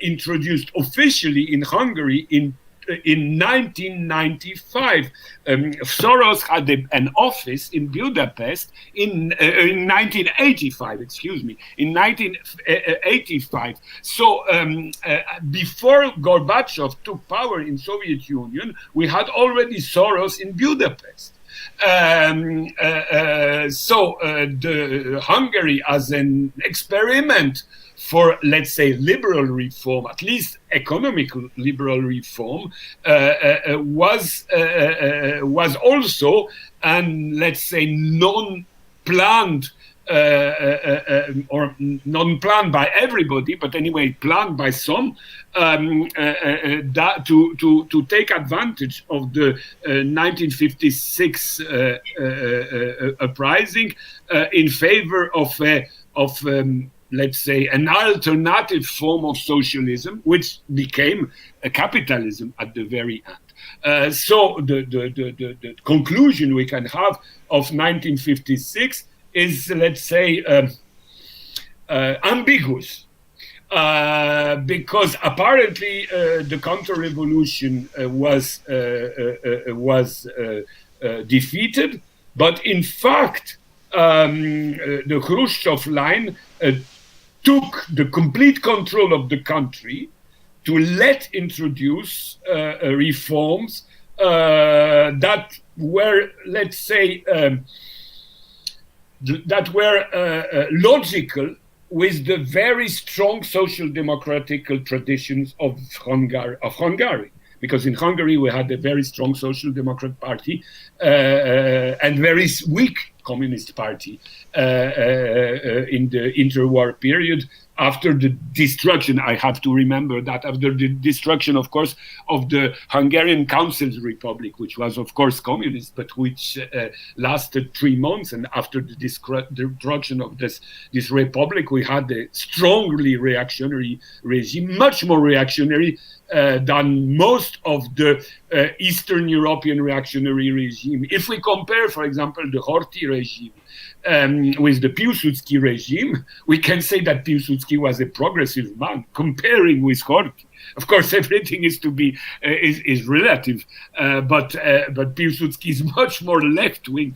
introduced officially in Hungary in 1995. Soros had an office in Budapest in 1985, excuse me, in 1985. So before Gorbachev took power in Soviet Union, we had already Soros in Budapest. So the Hungary, as an experiment for, let's say, liberal reform, at least economical liberal reform, was also, and let's say, non-planned or non-planned by everybody, but anyway, planned by some, that to take advantage of the 1956 uprising in favor of let's say, an alternative form of socialism, which became a capitalism at the very end. So the conclusion we can have of 1956 is, let's say, ambiguous. Because apparently the counter-revolution was defeated, but in fact the Khrushchev line took the complete control of the country to introduce reforms that were, let's say, that were logical with the very strong social democratic traditions of Hungary. Because in Hungary we had a very strong social democrat party and very weak communist party in the interwar period. After the destruction, I have to remember that, after the destruction, of course, of the Hungarian Council's Republic, which was, of course, communist, but which lasted 3 months. And after the destruction of this republic, we had a strongly reactionary regime, much more reactionary than most of the Eastern European reactionary regime. If we compare, for example, the Horthy regime with the Piłsudski regime, we can say that Piłsudski was a progressive man, comparing with Horthy. Of course, everything is to be is relative, but Piłsudski is much more left-wing,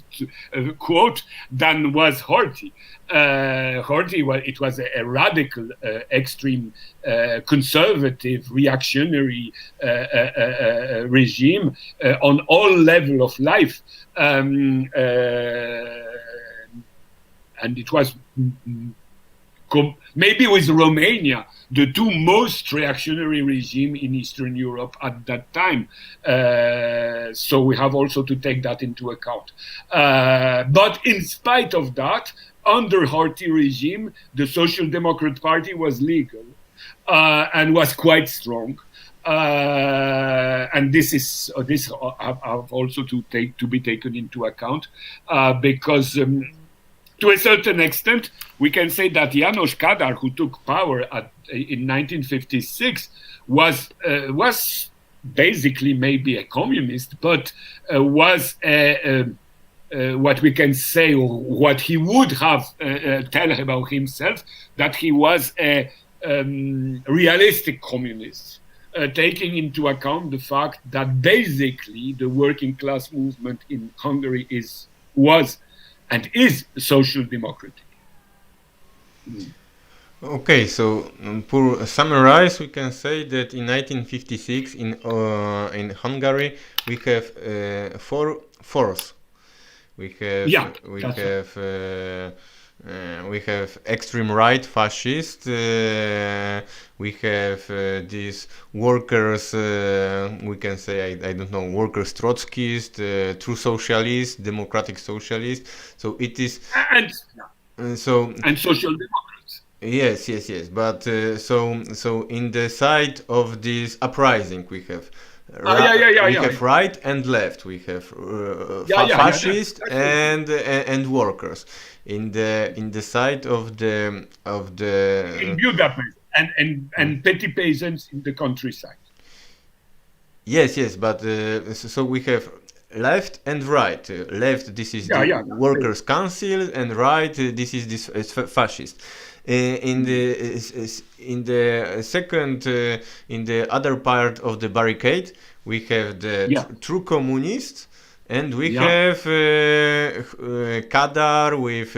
quote, than was Horthy. Horthy, it was a radical, extreme, conservative, reactionary regime on all level of life. And it was maybe with Romania, the two most reactionary regime in Eastern Europe at that time. So we have also to take that into account. But in spite of that, under Horthy regime, the Social Democrat Party was legal and was quite strong. And this have also to be taken into account because to a certain extent, we can say that János Kádár, who took power in 1956, was basically maybe a communist, but was what we can say, or what he would have tell about himself, that he was a realistic communist, taking into account the fact that basically the working class movement in Hungary was and is social democratic. Okay, so to summarize, we can say that in 1956 in Hungary we have four forces. We have extreme right fascist. We have these workers. We can say I don't know, workers Trotskyist, true socialist, democratic socialist. So it is and social democrats. Yes. But so in the side of this uprising, we have have right and left. We have fascist and workers. In the side of the in Budapest and petty peasants in the countryside. Yes, but so we have left and right. Left, this is the workers' council, and right, this is this fascist. In the second, in the other part of the barricade, we have the true communists, and we have Kadar with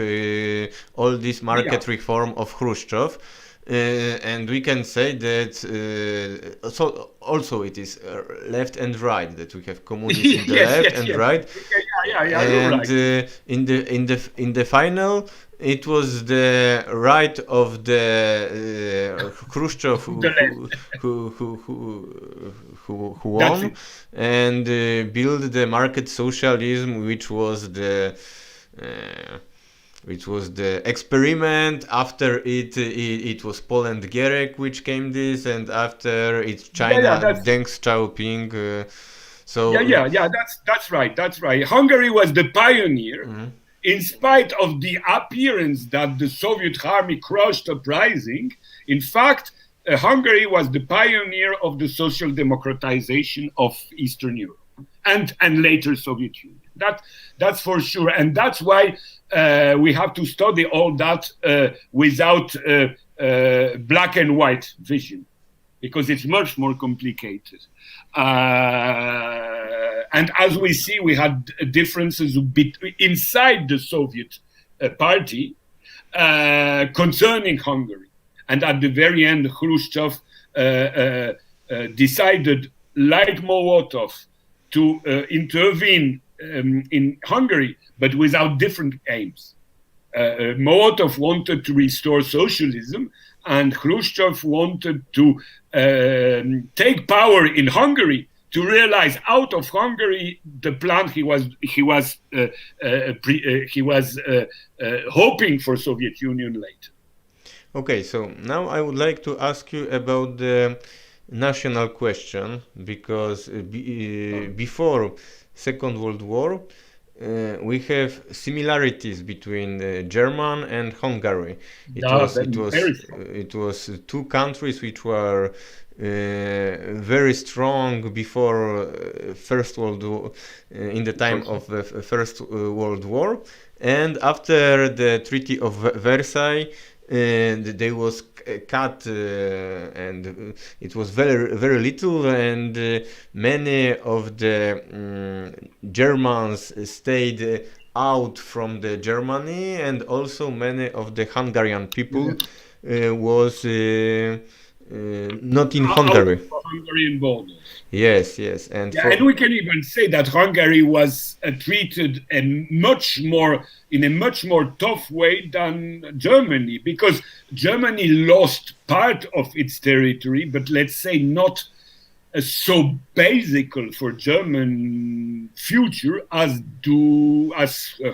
all this market reform of Khrushchev. And we can say that so also it is left and right, that we have communists in the left and right. And in the final, it was the right of the Khrushchev who won and built the market socialism, which was the experiment. After it was Poland Gierek which came this, and after it's China Deng Xiaoping. That's right. Hungary was the pioneer. Mm-hmm. in spite of the appearance that the Soviet army crushed uprising, in fact, Hungary was the pioneer of the social democratization of Eastern Europe and later Soviet Union. That's for sure. And that's why we have to study all that without black and white vision, because it's much more complicated. And as we see, we had differences inside the Soviet party concerning Hungary. And at the very end, Khrushchev decided, like Molotov, to intervene in Hungary, but without different aims. Molotov wanted to restore socialism, and Khrushchev wanted to take power in Hungary to realize out of Hungary the plan he was hoping for Soviet Union later. Okay, so now I would like to ask you about the national question, because before Second World War we have similarities between German and Hungary. It was two countries which were very strong before First World War, in the time of the First World War, and after the Treaty of Versailles. And they was cut, and it was very little, and many of the Germans stayed out from the Germany, and also many of the Hungarian people was not in Hungary. Hungarian borders. Yes, and we can even say that Hungary was treated in a much more tough way than Germany, because Germany lost part of its territory, but let's say not so basic for German future as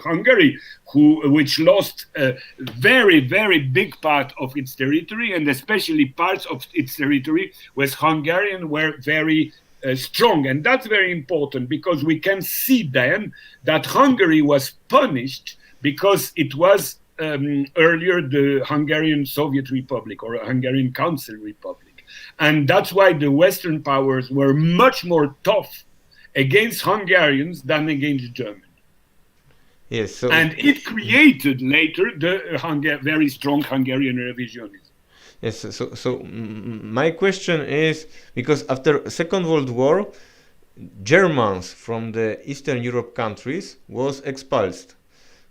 Hungary, which lost a very, very big part of its territory, and especially parts of its territory where Hungarian were very strong. And that's very important, because we can see then that Hungary was punished because it was earlier the Hungarian Soviet Republic or Hungarian Council Republic. And that's why the Western powers were much more tough against Hungarians than against Germany. Yes, and it created later the very strong Hungarian revisionism. Yes, so my question is, because after Second World War, Germans from the Eastern Europe countries was expelled.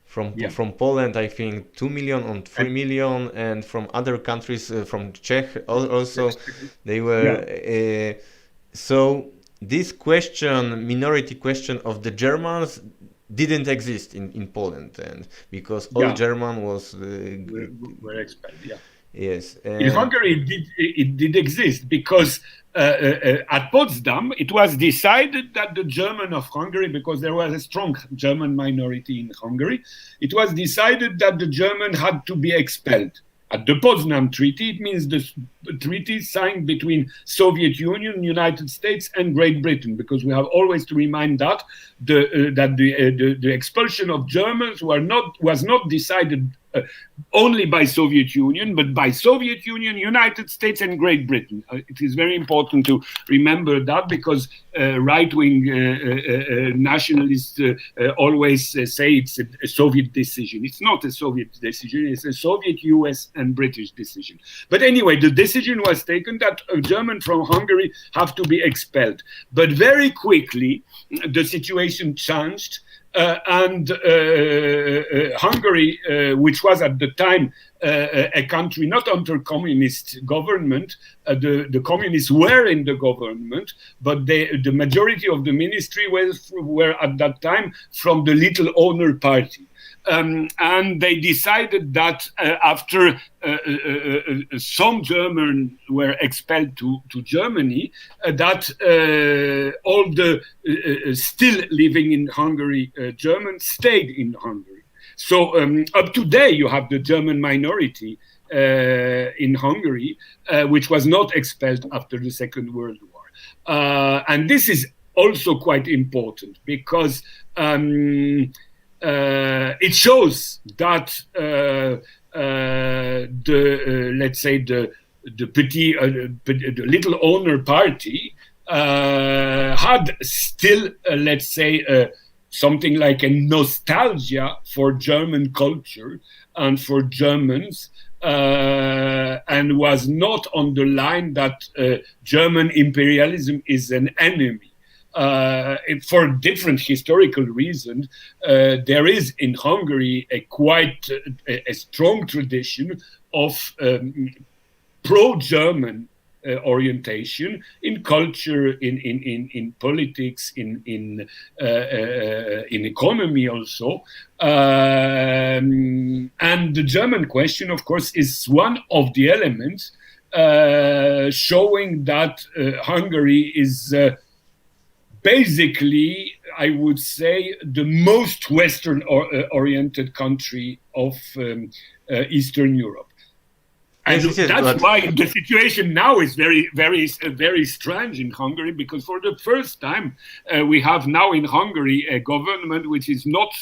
From Poland, I think 2 million and 3 million, and from other countries, from Czech also, they were. So this minority question of the Germans, didn't exist in Poland, and because all German was were expelled. Yeah. Yes. In Hungary, it did exist, because at Potsdam, it was decided that the German of Hungary, because there was a strong German minority in Hungary, it was decided that the German had to be expelled. At the Potsdam Treaty, it means the treaty signed between Soviet Union, United States, and Great Britain, because we have always to remind that the expulsion of Germans was not decided only by Soviet Union, but by Soviet Union, United States, and Great Britain. It is very important to remember that, because right-wing nationalists always say it's a Soviet decision. It's not a Soviet decision. It's a Soviet, US, and British decision. But anyway, the decision was taken that a German from Hungary have to be expelled. But very quickly, the situation changed. And Hungary, which was at the time a country not under communist government, the communists were in the government, but the majority of the ministry were at that time from the Little Owner Party. And they decided that after some Germans were expelled to Germany, that all the still living in Hungary Germans stayed in Hungary. So up to today, you have the German minority in Hungary, which was not expelled after the Second World War. And this is also quite important, because it shows that let's say the little owner party had still, let's say, something like a nostalgia for German culture and for Germans, and was not on the line that German imperialism is an enemy. For different historical reasons, there is in Hungary a quite a strong tradition of pro-German orientation in culture, in politics, in economy also, and the German question, of course, is one of the elements showing that Hungary is basically, I would say, the most Western oriented country of Eastern Europe. And that's why the situation now is very, very, very strange in Hungary, because for the first time we have now in Hungary a government which is not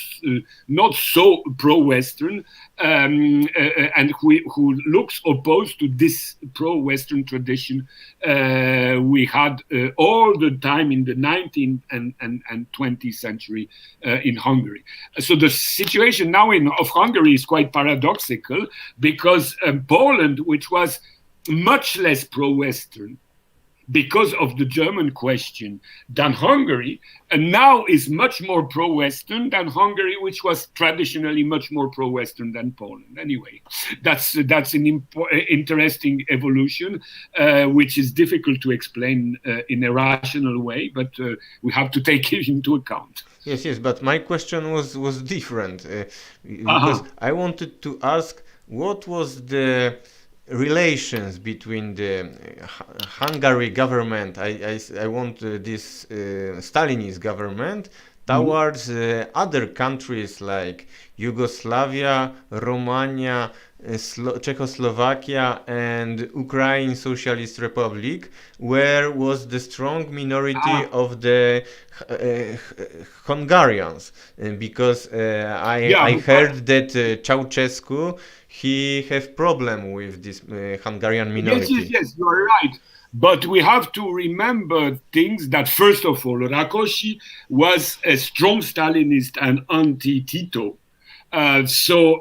so pro-Western, and who looks opposed to this pro-Western tradition we had all the time in the 19th and 20th century in Hungary. So the situation now of Hungary is quite paradoxical, because Poland, which was much less pro-Western because of the German question than Hungary, and now is much more pro-Western than Hungary, which was traditionally much more pro-Western than Poland. Anyway, that's an interesting evolution, which is difficult to explain in a rational way, but we have to take it into account. Yes, but my question was different, because I wanted to ask what was the relations between the Hungary government, I want this Stalinist government, towards other countries like Yugoslavia, Romania, Czechoslovakia and Ukraine Socialist Republic, where was the strong minority of the Hungarians, because I heard that Ceausescu, he have problem with this Hungarian minority. Yes, you are right. But we have to remember things that, first of all, Rákosi was a strong Stalinist and anti-Tito. So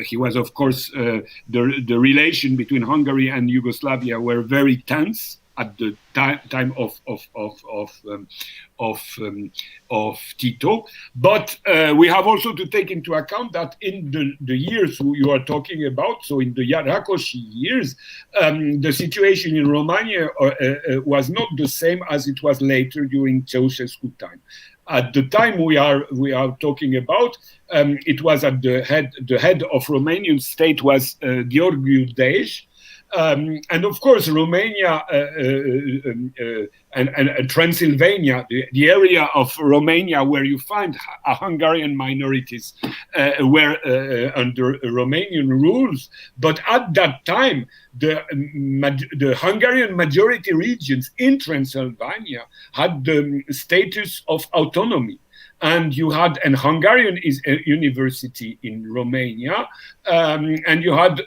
he was, of course, the relation between Hungary and Yugoslavia were very tense at the time of Tito. But we have also to take into account that in the years you are talking about, so in the Rákosi years, the situation in Romania was not the same as it was later during Ceausescu time. At the time we are talking about, it was at the head of Romanian state was Gheorghiu Dej. And of course, Romania and Transylvania, the area of Romania where you find Hungarian minorities, were under Romanian rules. But at that time, the Hungarian majority regions in Transylvania had the status of autonomy. And you had an Hungarian university in Romania, and you had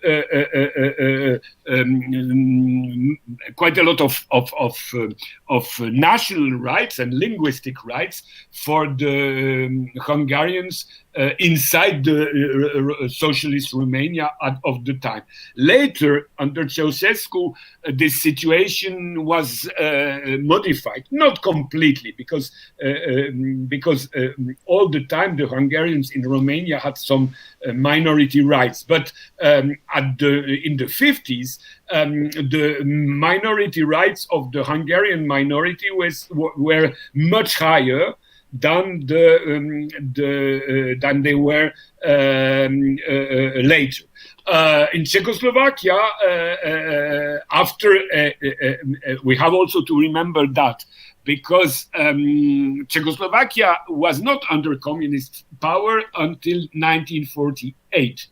quite a lot of national rights and linguistic rights for the Hungarians inside the socialist Romania of the time. Later, under Ceausescu, this situation was modified, not completely, because all the time the Hungarians in Romania had some minority rights. But in the 50s, the minority rights of the Hungarian minority were much higher than they were later. In Czechoslovakia, we have also to remember that, because Czechoslovakia was not under communist power until 1948.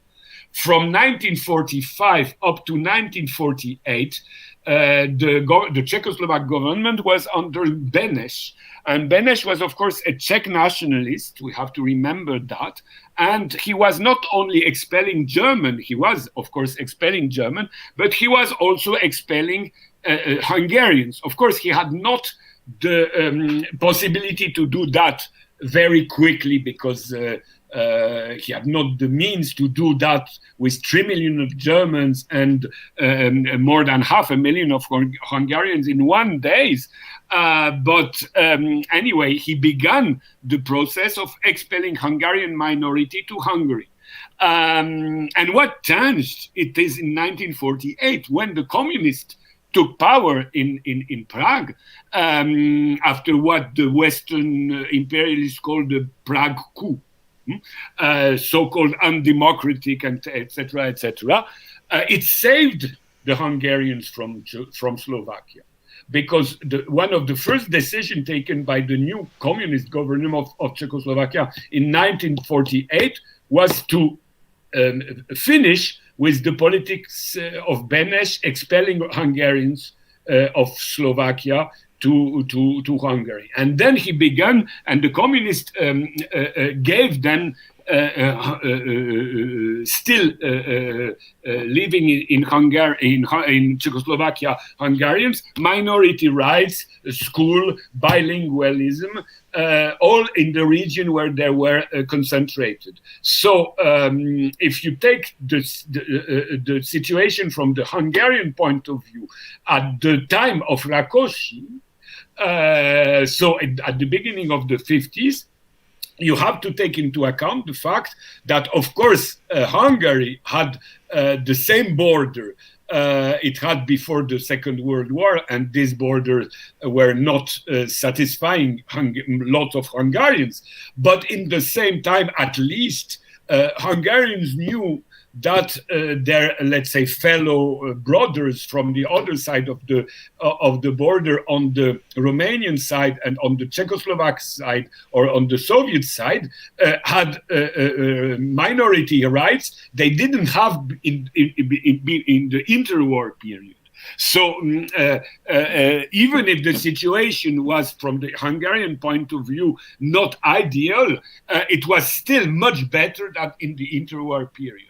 From 1945 up to 1948, the Czechoslovak government was under Beneš. And Beneš was, of course, a Czech nationalist. We have to remember that. And he was not only expelling German, he was, of course, expelling German, but he was also expelling Hungarians. Of course, he had not the possibility to do that very quickly because he had not the means to do that with 3 million of Germans and more than 500,000 of Hungarians in 1 day. But anyway, he began the process of expelling Hungarian minority to Hungary. And what changed, it is in 1948 when the communists took power in Prague after what the Western imperialists called the Prague coup. So-called undemocratic and etc. etc. It saved the Hungarians from Slovakia, because one of the first decisions taken by the new communist government of Czechoslovakia in 1948 was to finish with the politics of Beneš expelling Hungarians of Slovakia to Hungary. And then he began, and the communists gave them still living in Hungary, in Czechoslovakia, Hungarians, minority rights, school, bilingualism, all in the region where they were concentrated. So if you take the situation from the Hungarian point of view, at the time of Rákosi, so at the beginning of the 50s, you have to take into account the fact that, of course, Hungary had the same border it had before the Second World War, and these borders were not satisfying lots of Hungarians. But in the same time, at least, Hungarians knew that their, let's say, fellow brothers from the other side of the border, on the Romanian side and on the Czechoslovak side or on the Soviet side, had minority rights they didn't have in the interwar period. So even if the situation was, from the Hungarian point of view, not ideal, it was still much better than in the interwar period.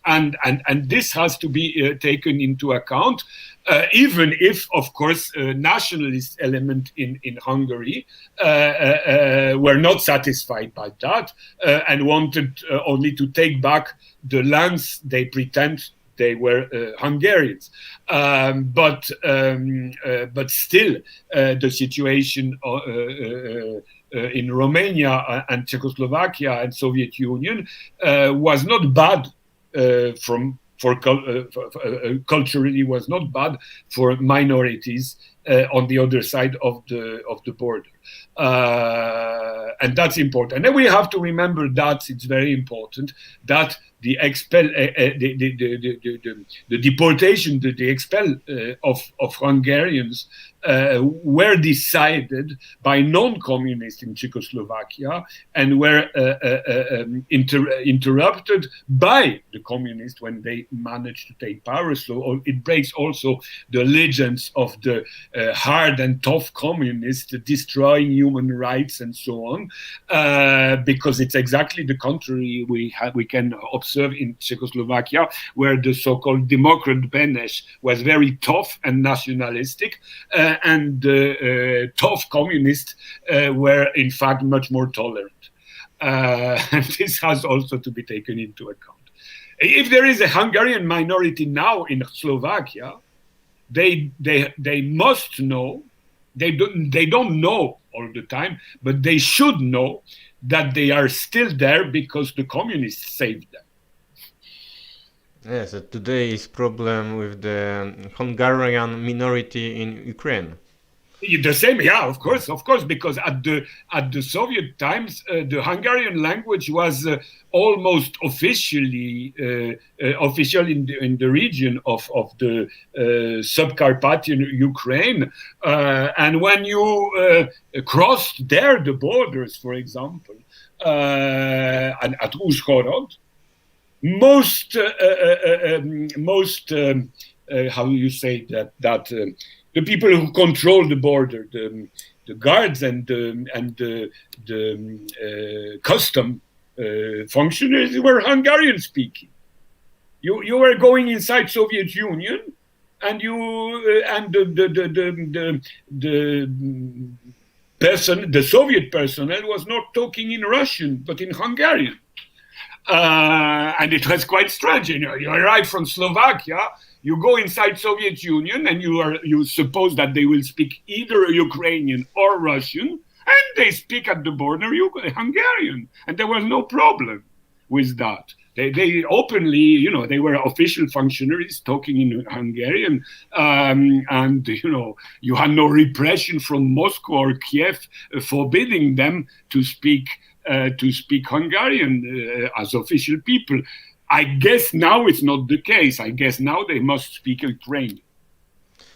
And this has to be taken into account, even if, of course, nationalist element in Hungary were not satisfied by that and wanted only to take back the lands they pretend they were Hungarians. But still, the situation in Romania and Czechoslovakia and Soviet Union was not bad culturally, was not bad for minorities on the other side of the border. And that's important. And then we have to remember that it's very important that the deportation, the expel of Hungarians were decided by non-communists in Czechoslovakia and were interrupted by the communists when they managed to take power. So it breaks also the legends of the hard and tough communists destroying human rights and so on, because it's exactly the contrary we can observe in Czechoslovakia, where the so-called Democrat Beneš was very tough and nationalistic, and tough communists were in fact much more tolerant. And this has also to be taken into account. If there is a Hungarian minority now in Slovakia, they must know, they don't know all the time, but they should know that they are still there because the communists saved them. Yes, today's problem with the Hungarian minority in Ukraine. The same, yeah, of course, because at the Soviet times, the Hungarian language was almost officially official in the region of the Subcarpathian Ukraine, and when you crossed there the borders, for example, and at Uzhhorod, most how do you say that the people who control the border, the guards and the custom functionaries were Hungarian speaking. You were going inside Soviet Union, and the Soviet personnel was not talking in Russian but in Hungarian. And it was quite strange. You arrive from Slovakia, you go inside Soviet Union, and you suppose that they will speak either Ukrainian or Russian, and they speak at the border Hungarian, and there was no problem with that. They openly, they were official functionaries talking in Hungarian, and you had no repression from Moscow or Kiev forbidding them to speak Hungarian as official people. I guess now it's not the case. I guess now they must speak Ukrainian.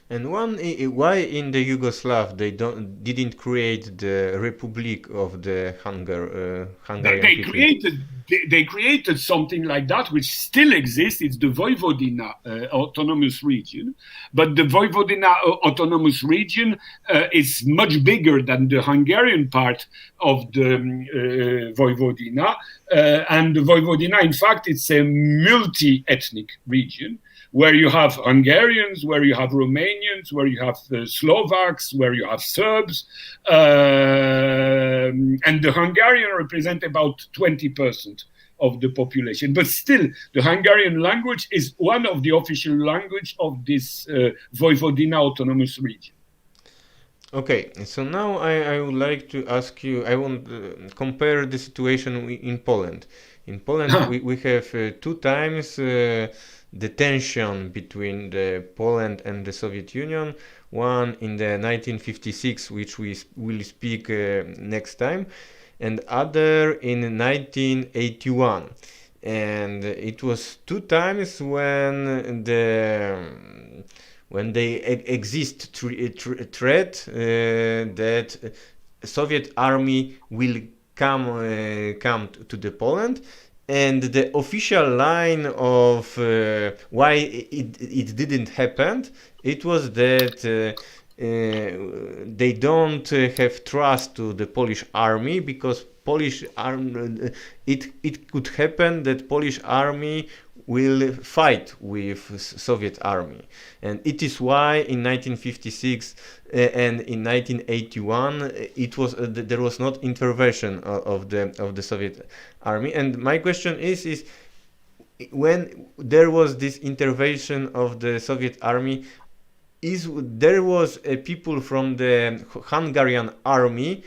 And why in the Yugoslav they didn't create the Republic of the Hungarian people? They created something like that, which still exists. It's the Vojvodina autonomous region, but the Vojvodina autonomous region is much bigger than the Hungarian part of the Vojvodina, and the Vojvodina, in fact, it's a multi-ethnic region, where you have Hungarians, where you have Romanians, where you have Slovaks, where you have Serbs, and the Hungarian represent about 20% of the population. But still, the Hungarian language is one of the official language of this Vojvodina autonomous region. Okay, so now I would like to ask you, I want to compare the situation in Poland. In Poland, we have 2 times the tension between Poland and the Soviet Union, one in the 1956, which we will speak next time, and other in 1981. And it was 2 times when they exist threat that Soviet army will come to the Poland. And the official line of why it didn't happen, it was that they don't have trust to the Polish army, because Polish army, it could happen that Polish army will fight with Soviet army, and it is why in 1956 and in 1981 it was there was not intervention of the Soviet army. And my question is when there was this intervention of the Soviet army, there was people from the Hungarian army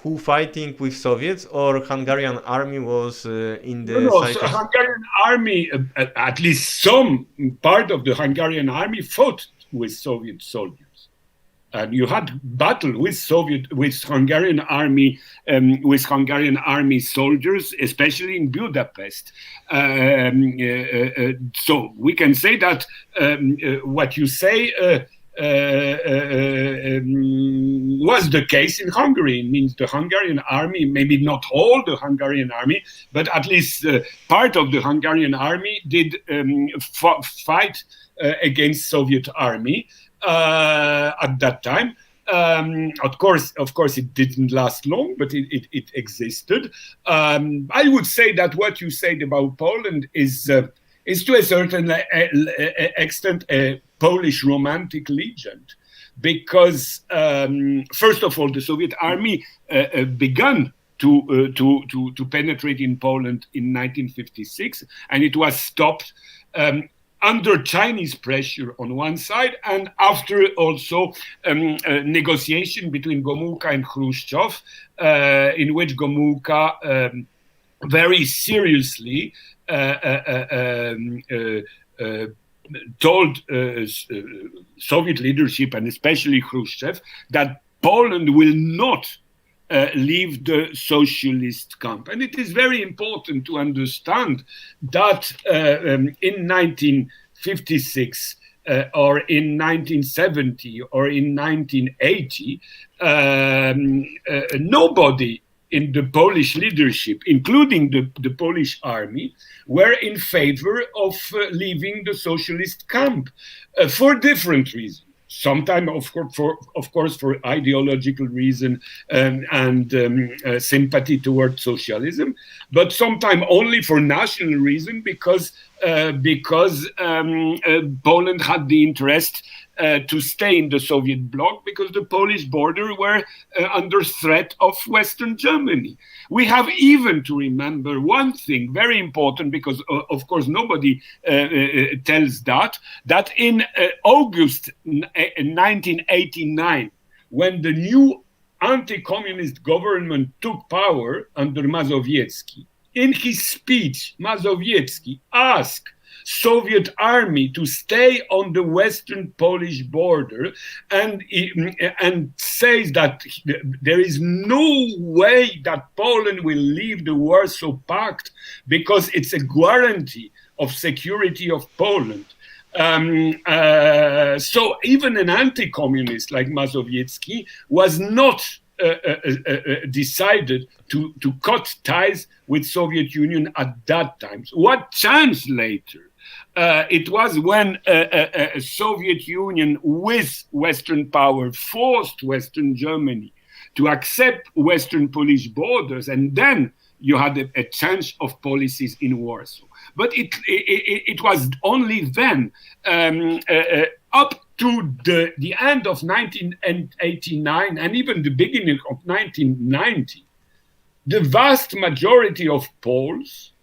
who fighting with Soviets, or Hungarian army was in the side so Hungarian army, at least some part of the Hungarian army fought with Soviet soldiers, and you had battle with Hungarian army soldiers, especially in Budapest. So we can say that what you say was the case in Hungary. It means the Hungarian army, maybe not all the Hungarian army, but at least part of the Hungarian army did fight against Soviet army at that time. Of course, it didn't last long, but it existed. I would say that what you said about Poland is to a certain extent a Polish romantic legend, because first of all, the Soviet army began to penetrate in Poland in 1956, and it was stopped under Chinese pressure on one side, and after also negotiation between Gomulka and Khrushchev, in which Gomulka very seriously told Soviet leadership, and especially Khrushchev, that Poland will not leave the socialist camp. And it is very important to understand that in 1956 or in 1970 or in 1980, nobody in the Polish leadership, including the Polish army, were in favor of leaving the socialist camp for different reasons. Sometimes, of course, for ideological reason and sympathy toward socialism, but sometimes only for national reason because Poland had the interest to stay in the Soviet bloc because the Polish border were under threat of Western Germany. We have even to remember one thing very important because, of course, nobody tells that in August 1989, when the new anti-communist government took power under Mazowiecki, in his speech, Mazowiecki asked Soviet army to stay on the western Polish border and says that there is no way that Poland will leave the Warsaw Pact because it's a guarantee of security of Poland. So even an anti-communist like Mazowiecki was not decided to cut ties with Soviet Union at that time. What changed later? It was when Soviet Union with Western power forced Western Germany to accept Western Polish borders, and then you had a change of policies in Warsaw. But it was only then, up to the end of 1989 and even the beginning of 1990, the vast majority of Poles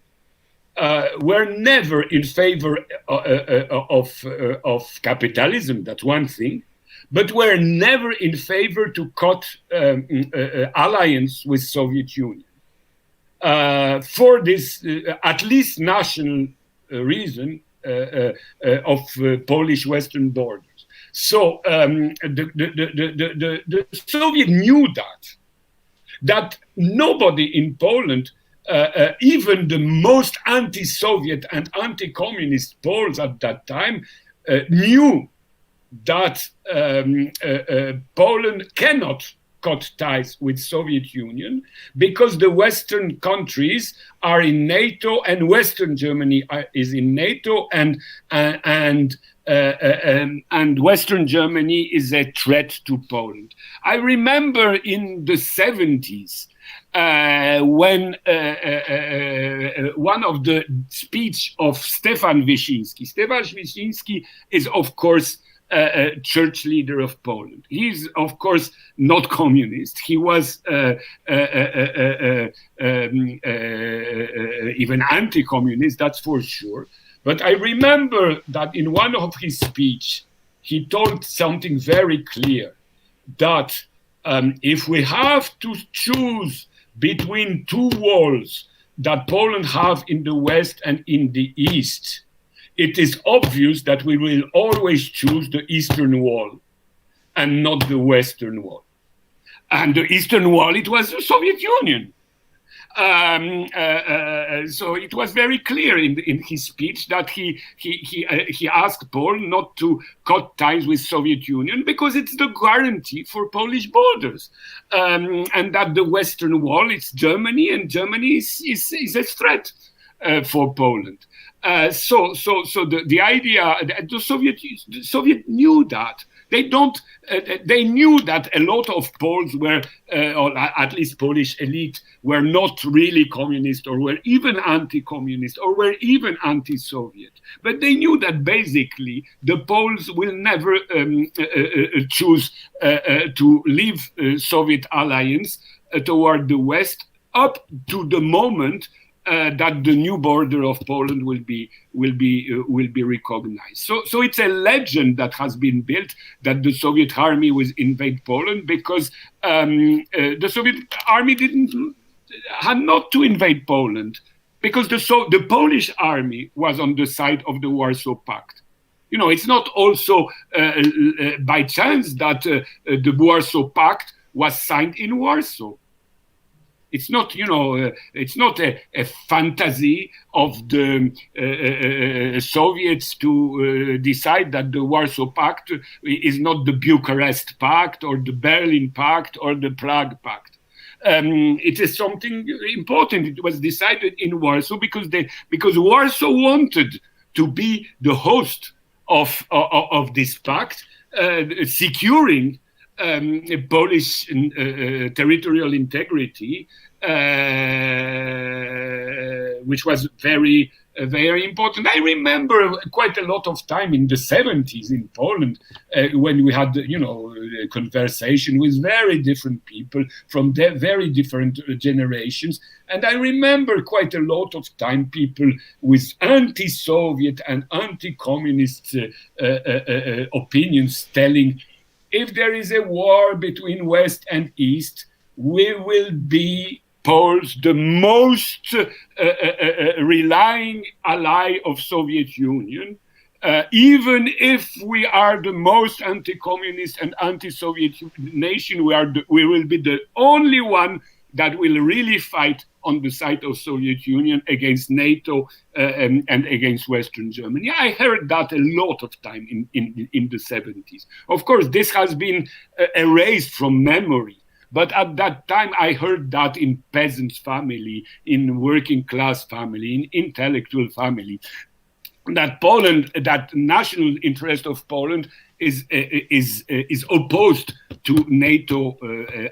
were never in favor of capitalism, that's one thing, but were never in favor to cut alliance with Soviet Union. For this, at least national reason of Polish Western borders. So the Soviet knew that nobody in Poland, even the most anti-Soviet and anti-communist Poles at that time, knew that Poland cannot cut ties with Soviet Union because the Western countries are in NATO and Western Germany is in NATO and Western Germany is a threat to Poland. I remember in the 70s when one of the speech of Stefan Wyszyński. Stefan Wyszyński is, of course, a church leader of Poland. He's, of course, not communist. He was even anti-communist, that's for sure. But I remember that in one of his speech, he told something very clear, that if we have to choose between two walls that Poland have in the West and in the East, it is obvious that we will always choose the Eastern Wall and not the Western Wall. And the Eastern Wall, it was the Soviet Union. So it was very clear in his speech that he asked Poland not to cut ties with Soviet Union because it's the guarantee for Polish borders, and that the Western Wall, it's Germany, and Germany is a threat for Poland. So the idea, the Soviet knew that. They knew that a lot of Poles were, or at least Polish elite, were not really communist or were even anti-communist or were even anti-Soviet. But they knew that basically the Poles will never choose to leave Soviet alliance toward the West up to the moment that the new border of Poland will be recognized. So it's a legend that has been built that the Soviet army will invade Poland because the Soviet army had not to invade Poland because the Polish army was on the side of the Warsaw Pact. You know, it's not also by chance that the Warsaw Pact was signed in Warsaw. It's not, it's not a fantasy of the Soviets to decide that the Warsaw Pact is not the Bucharest Pact or the Berlin Pact or the Prague Pact. It is something important. It was decided in Warsaw because Warsaw wanted to be the host of this pact, securing Polish territorial integrity, which was very important. I remember quite a lot of time in the 70s in Poland when we had, a conversation with very different people from very different generations. And I remember quite a lot of time people with anti-Soviet and anti-communist opinions telling, if there is a war between West and East, we will be Poles the most relying ally of Soviet Union. Even if we are the most anti-communist and anti-Soviet nation, we will be the only one that will really fight on the side of Soviet Union against NATO and against Western Germany. I heard that a lot of time in the 70s. Of course, this has been erased from memory. But at that time, I heard that in peasants' family, in working class family, in intellectual family, that Poland, that national interest of Poland is opposed to NATO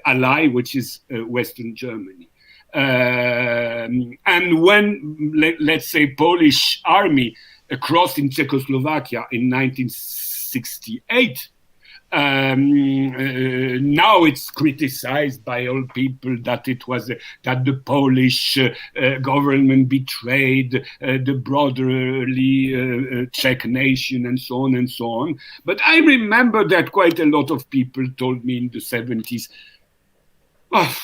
ally, which is Western Germany. And when, let's say, Polish army crossed in Czechoslovakia in 1968, now it's criticized by all people that it was that the Polish government betrayed the brotherly Czech nation and so on and so on. But I remember that quite a lot of people told me in the 70s, oh,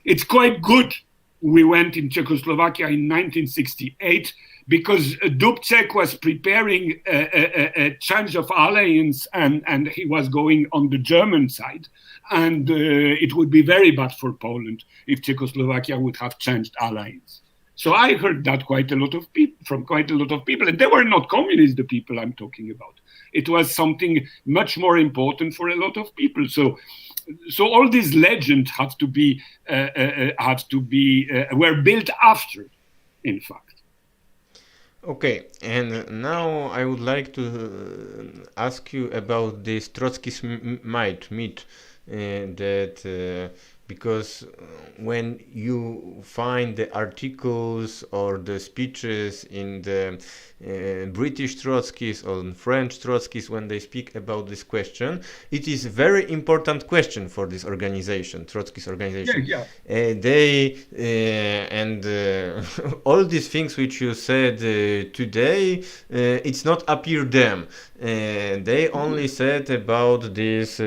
it's quite good we went in Czechoslovakia in 1968 because Dubček was preparing a change of alliance and he was going on the German side. And it would be very bad for Poland if Czechoslovakia would have changed alliance. So I heard that quite a lot of people, from quite a lot of people. And they were not communists, the people I'm talking about. It was something much more important for a lot of people. So all these legends were built after, in fact. Okay, and now I would like to ask you about this Trotsky's myth that because when you find the articles or the speeches in the British Trotskys or French Trotskys when they speak about this question, it is a very important question for this organization, Trotsky's organization. All these things which you said today, it's not appear them. They only said about this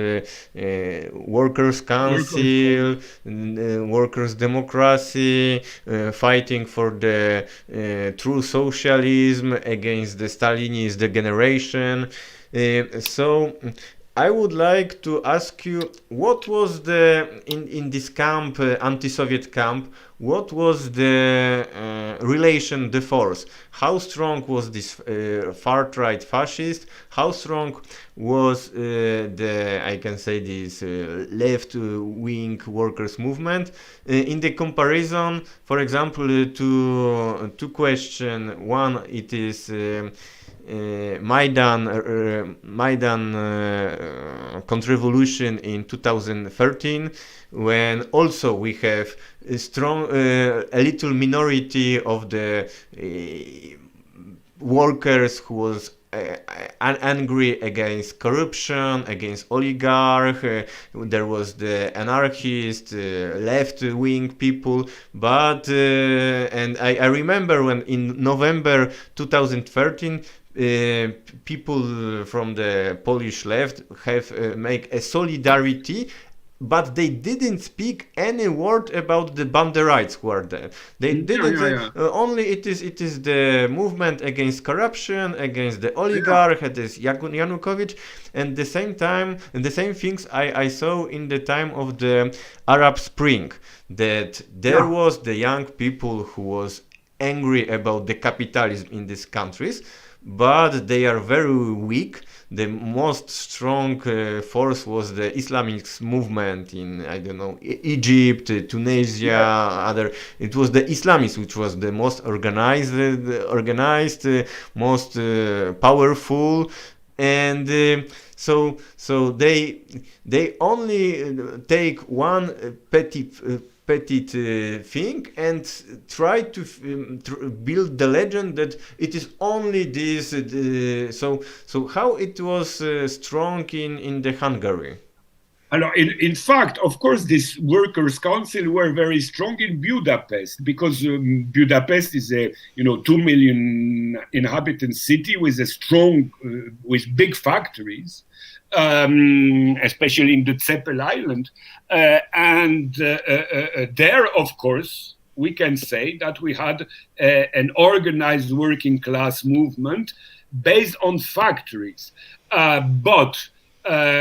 workers' council, workers' democracy, fighting for the true socialism against the Stalinist degeneration. So I would like to ask you, what was in this camp, anti-Soviet camp, what was the relation, the force? How strong was this far-right fascist? How strong was this left-wing workers' movement? In the comparison, for example, to two questions. One, it is Maidan contribution in 2013, when also we have a little minority of the workers who was angry against corruption, against oligarch. There was the anarchist, left-wing people, but and I remember when in November 2013 people from the Polish left have make a solidarity, but they didn't speak any word about the Banderites who are there. They didn't. Only it is the movement against corruption, against the oligarch, it is Yanukovych, and the same time, and the same things I saw in the time of the Arab Spring, that there was the young people who was angry about the capitalism in these countries, but they are very weak. the most strong force was the Islamist movement in, I don't know, Egypt, Tunisia, other. It was the Islamists which was the most organized, most powerful, and so they only take one petty thing and try to build the legend that it is only this. So how it was strong in the Hungary? Alors, in fact, of course, this workers' council were very strong in Budapest because Budapest is a 2 million inhabitant city with a strong, with big factories, especially in the Zeppel Island, and there, of course, we can say that we had an organized working class movement based on factories, but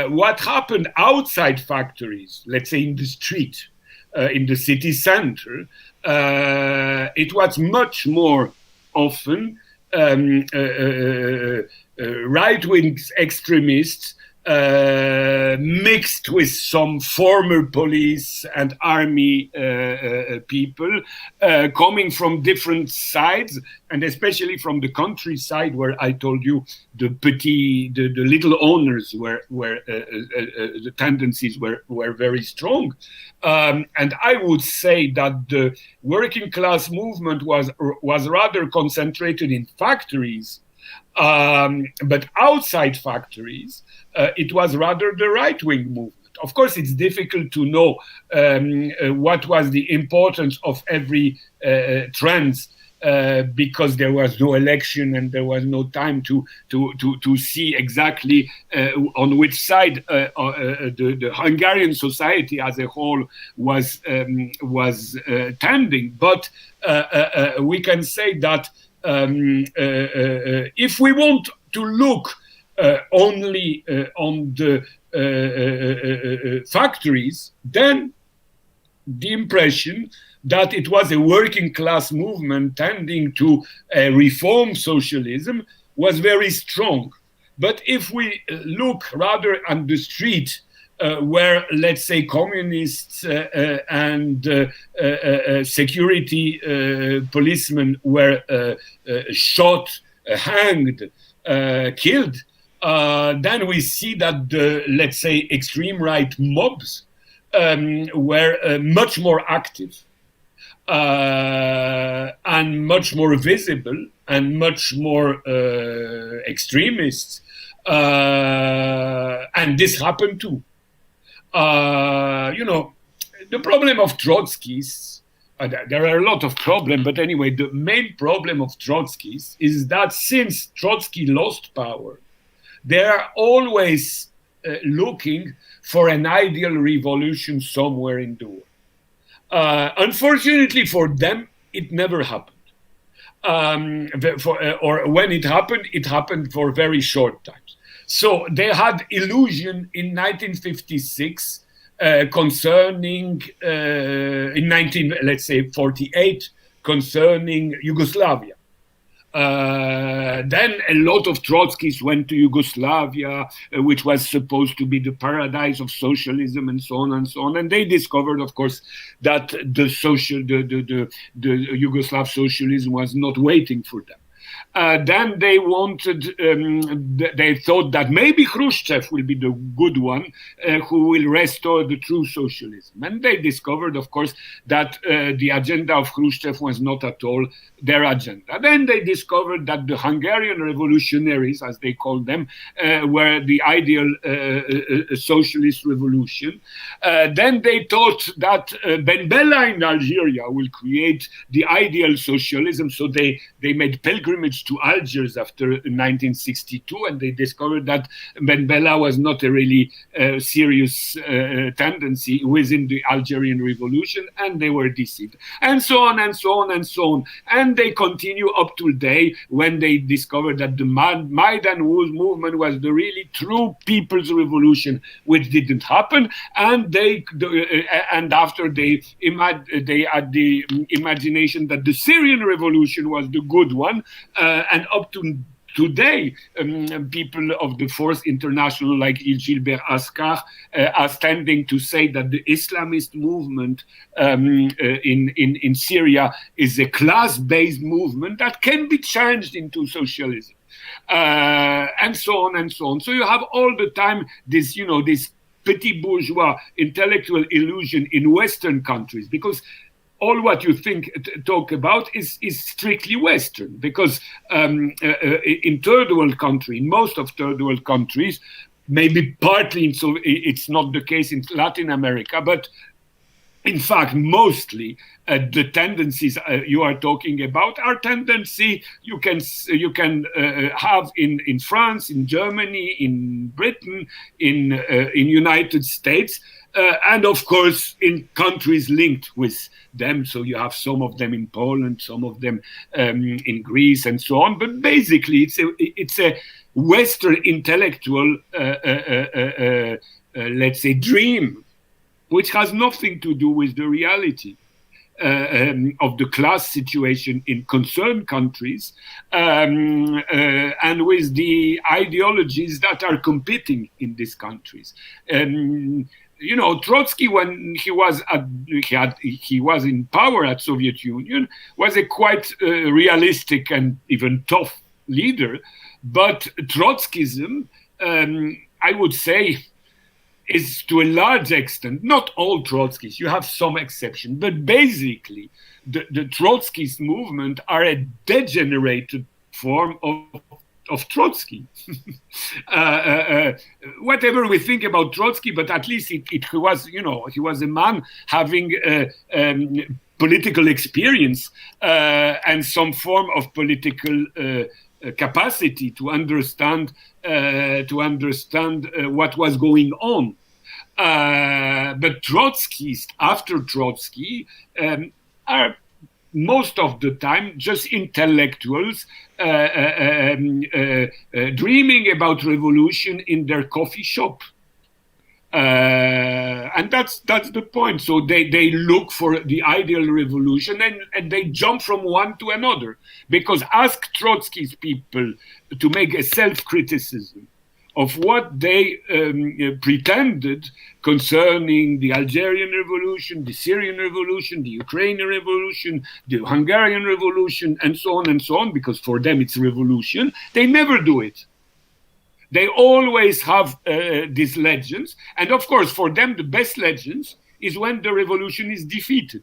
what happened outside factories, let's say in the street, in the city center, it was much more often right-wing extremists mixed with some former police and army people coming from different sides, and especially from the countryside, where I told you the little owners were the tendencies were very strong, and I would say that the working class movement was rather concentrated in factories. But outside factories, it was rather the right-wing movement. Of course, it's difficult to know what was the importance of every trend because there was no election and there was no time to see exactly on which side the Hungarian society as a whole was tending. But we can say that if we want to look only on the factories, then the impression that it was a working class movement tending to reform socialism was very strong. But if we look rather on the street, where, let's say, communists and security policemen were shot, hanged, killed, then we see that the, let's say, extreme right mobs were much more active and much more visible and much more extremists. And this happened too. The problem of Trotskys, there are a lot of problems, but anyway, the main problem of Trotskys is that since Trotsky lost power, they are always looking for an ideal revolution somewhere in the world. Unfortunately for them, it never happened. Or when it happened for very short times. So they had illusion in 1956 concerning, in 1948, concerning Yugoslavia. Then a lot of Trotskys went to Yugoslavia, which was supposed to be the paradise of socialism, and so on and so on. And they discovered, of course, that the Yugoslav socialism was not waiting for them. Then they they thought that maybe Khrushchev will be the good one who will restore the true socialism. And they discovered, of course, that the agenda of Khrushchev was not at all their agenda. Then they discovered that the Hungarian revolutionaries, as they called them, were the ideal socialist revolution. Then they thought that Ben Bella in Algeria will create the ideal socialism. So they made pilgrimage to Algiers after 1962, and they discovered that Ben Bella was not a really serious tendency within the Algerian revolution, and they were deceived. And so on and so on and so on. And they continue up to today when they discovered that the Maidan movement was the really true people's revolution, which didn't happen. And after they had the imagination that the Syrian revolution was the good one, and up to today, people of the Fourth International, like Gilbert Ascar, are standing to say that the Islamist movement in Syria is a class-based movement that can be changed into socialism, and so on and so on. So you have all the time this, this petit bourgeois intellectual illusion in Western countries, because all what you talk about is strictly Western, because in third world countries, in most of third world countries, maybe partly, so it's not the case in Latin America, but in fact, mostly the tendencies you are talking about are tendency you can have in France, in Germany, in Britain, in United States. And of course, in countries linked with them. So you have some of them in Poland, some of them in Greece, and so on. But basically, it's a Western intellectual, let's say, dream, which has nothing to do with the reality of the class situation in concerned countries, and with the ideologies that are competing in these countries. Trotsky, when he was in power at Soviet Union, was a quite realistic and even tough leader. But Trotskyism, I would say, is to a large extent, not all Trotskyists, you have some exception, but basically the Trotskyist movement are a degenerated form of Trotsky. Whatever we think about Trotsky, but at least he was a man having political experience and some form of political capacity to understand what was going on. But Trotskyists, after Trotsky, are most of the time just intellectuals dreaming about revolution in their coffee shop. And that's the point. So they look for the ideal revolution and they jump from one to another. Because ask Trotsky's people to make a self-criticism of what they pretended concerning the Algerian Revolution, the Syrian Revolution, the Ukrainian Revolution, the Hungarian Revolution, and so on, because for them it's revolution. They never do it. They always have these legends. And of course, for them, the best legends is when the revolution is defeated.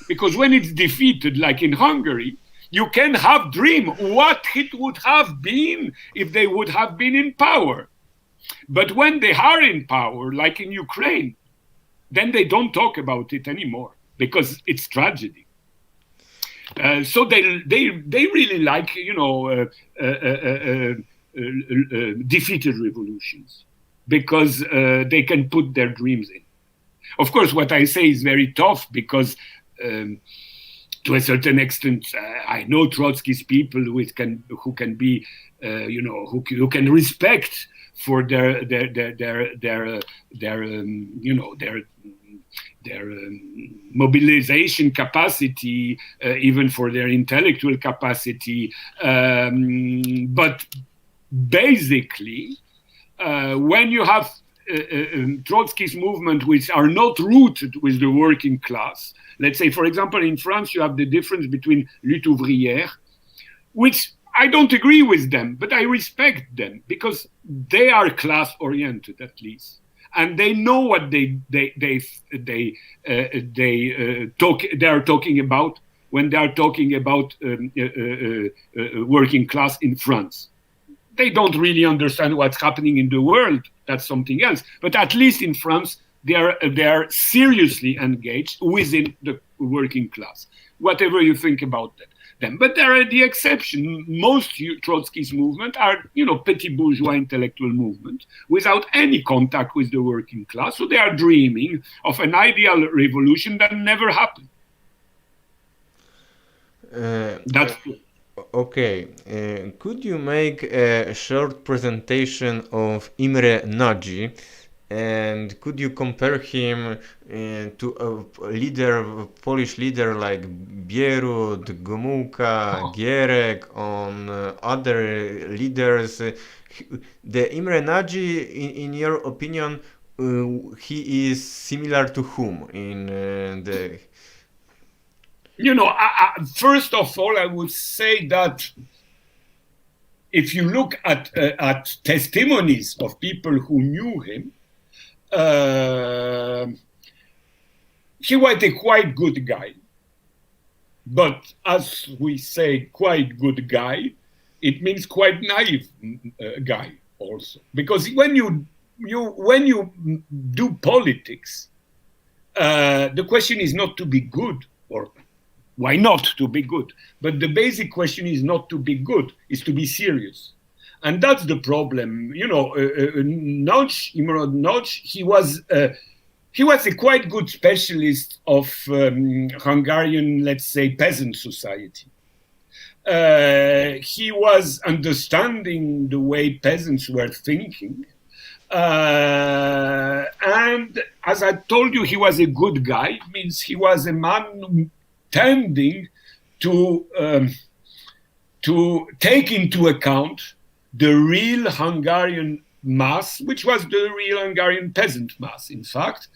Because when it's defeated, like in Hungary, you can have dream what it would have been if they would have been in power. But when they are in power, like in Ukraine, then they don't talk about it anymore because it's tragedy. So they really like, defeated revolutions because they can put their dreams in. Of course, what I say is very tough because to a certain extent, I know Trotsky's people who can respect for their mobilization capacity, even for their intellectual capacity. But basically, when you have Trotsky's movement which are not rooted with the working class, let's say, for example, in France, you have the difference between lutte ouvrière, which I don't agree with them, but I respect them because they are class-oriented at least, and they know what they are talking about when they are talking about working class in France. They don't really understand what's happening in the world. That's something else. But at least in France, they are seriously engaged within the working class. Whatever you think about that. But there are the exception. Most Trotsky's movement are, petit bourgeois intellectual movement without any contact with the working class. So they are dreaming of an ideal revolution that never happened. That's okay. Could you make a short presentation of Imre Nagy? And could you compare him to a leader, a Polish leader like Bierut, Gomułka, Gierek, on other leaders? The Imre Nagy, in your opinion, he is similar to whom in the? First of all, I would say that if you look at testimonies of people who knew him, he was a quite good guy. But as we say, quite good guy, it means quite naive guy also. Because when you do politics, the question is not to be good, or why not to be good? But the basic question is not to be good, is to be serious. And that's the problem. Imre Nagy, he was a quite good specialist of Hungarian, let's say, peasant society. He was understanding the way peasants were thinking. And as I told you, he was a good guy, means he was a man tending to take into account the real Hungarian mass, which was the real Hungarian peasant mass, in fact,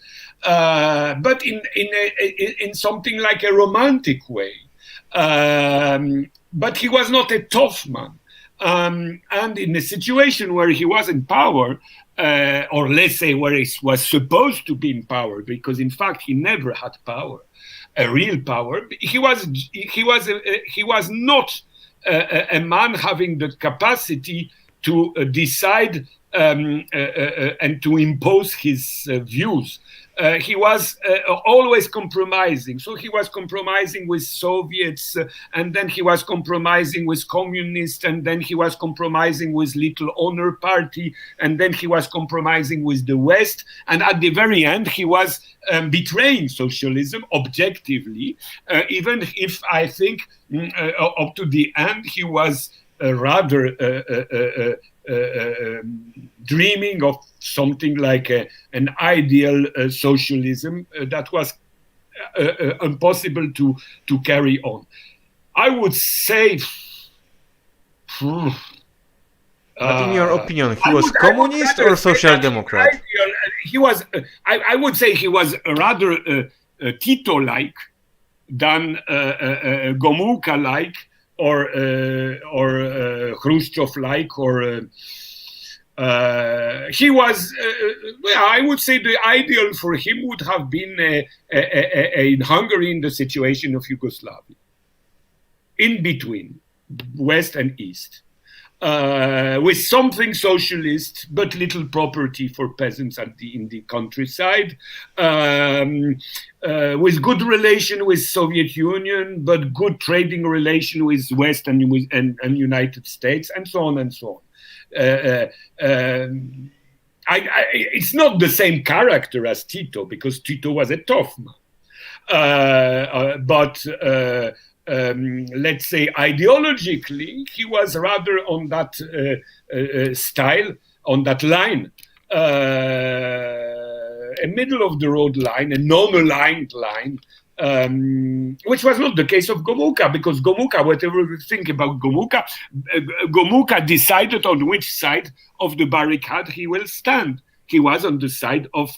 but in something like a romantic way. But he was not a tough man. And in a situation where he was in power, or let's say where he was supposed to be in power, because in fact he never had power, a real power, he was not a man having the capacity to decide and to impose his views. He was always compromising. So he was compromising with Soviets, and then he was compromising with communists, and then he was compromising with Little Honor Party, and then he was compromising with the West. And at the very end, he was betraying socialism objectively, even if I think up to the end he was rather dreaming of something like an ideal socialism that was impossible to carry on. I would say. But in your opinion, he was communist or social democrat? He was. I would say he was rather Tito-like than Gomułka-like, or Khrushchev-like, or he was. I would say the ideal for him would have been a Hungary in the situation of Yugoslavia, in between West and East, with something socialist but little property for peasants in the countryside, with good relation with Soviet Union but good trading relation with West and United States, and so on and so on. It's not the same character as Tito, because Tito was a tough man, but let's say ideologically, he was rather on that style, on that line, a middle of the road line, a non-aligned line, which was not the case of Gomułka, because Gomułka, whatever you think about Gomułka, Gomułka decided on which side of the barricade he will stand. He was on the side of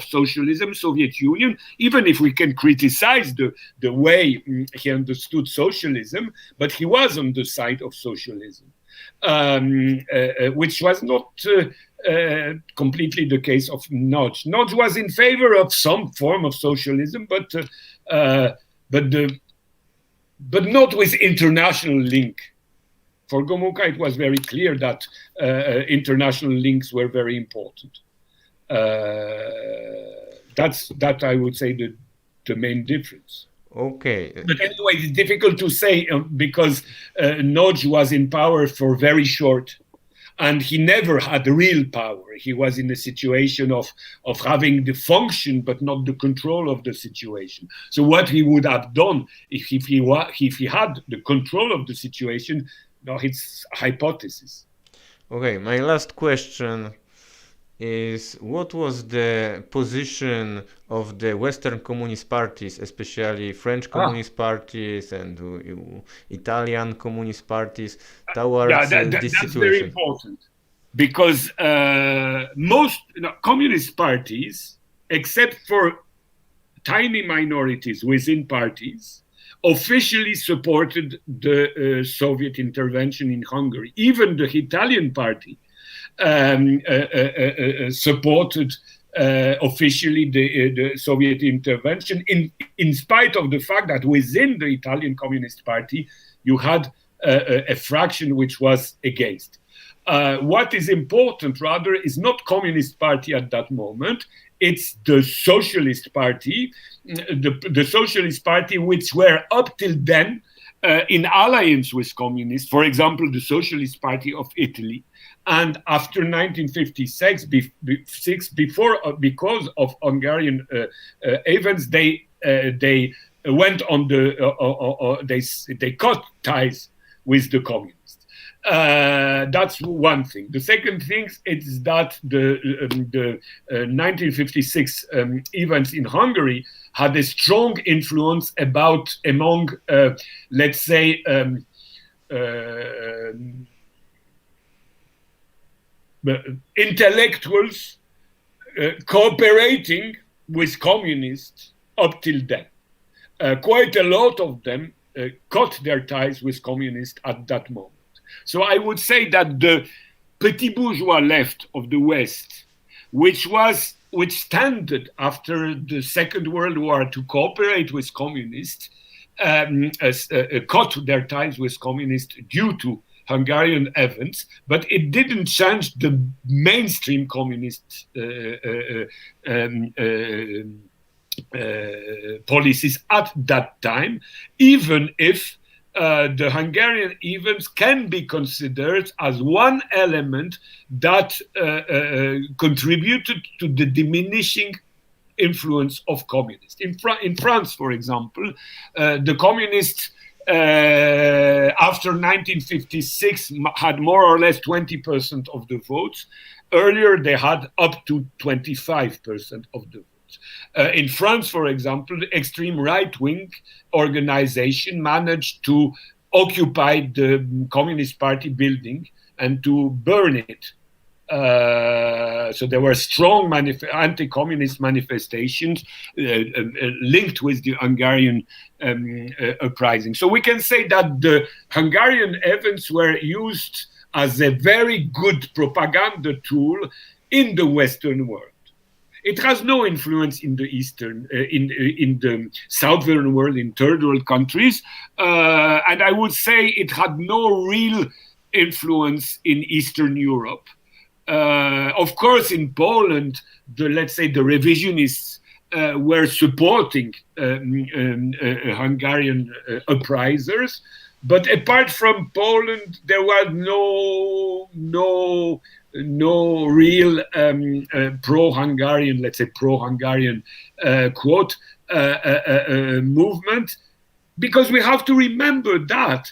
socialism, Soviet Union, even if we can criticize the way he understood socialism, but he was on the side of socialism, which was not completely the case of Nagy. Nagy was in favor of some form of socialism, but not with international link. For Gomułka, it was very clear that international links were very important. That I would say the main difference. Okay. But anyway, it's difficult to say because Nagy was in power for very short, and he never had real power. He was in a situation of having the function but not the control of the situation. So what he would have done if he had the control of the situation, no, it's hypothesis. Okay, my last question. is what was the position of the Western communist parties, especially French Ah, communist parties and Italian communist parties, yeah, towards this that's very situation? important because most communist parties, except for tiny minorities within parties, officially supported the Soviet intervention in Hungary. Even the Italian party supported officially the Soviet intervention, in spite of the fact that within the Italian Communist Party you had a fraction which was against. What is important, rather, is not Communist Party at that moment. It's the Socialist Party, the Socialist Party, which were up till then in alliance with communists. For example, the Socialist Party of Italy. And after 1956, because of Hungarian events, they went on they cut ties with the communists. That's one thing. The second thing is that the 1956 events in Hungary had a strong influence among, let's say, intellectuals cooperating with communists up till then. Quite a lot of them cut their ties with communists at that moment. So I would say that the petit bourgeois left of the West, which tended after the Second World War to cooperate with communists, cut their ties with communists due to Hungarian events, but it didn't change the mainstream communist policies at that time, even if the Hungarian events can be considered as one element that contributed to the diminishing influence of communists. In France, for example, the communists after 1956 had more or less 20% of the votes. Earlier, they had up to 25% of the votes. In France, for example, the extreme right-wing organization managed to occupy the Communist Party building and to burn it. So there were strong anti-communist manifestations linked with the Hungarian uprising. So we can say that the Hungarian events were used as a very good propaganda tool in the Western world. It has no influence in the in the southern world, in third world countries, and I would say it had no real influence in Eastern Europe. Of course, in Poland, let's say the revisionists were supporting Hungarian uprisers, but apart from Poland, there was no real pro-Hungarian, let's say pro-Hungarian quote movement, because we have to remember that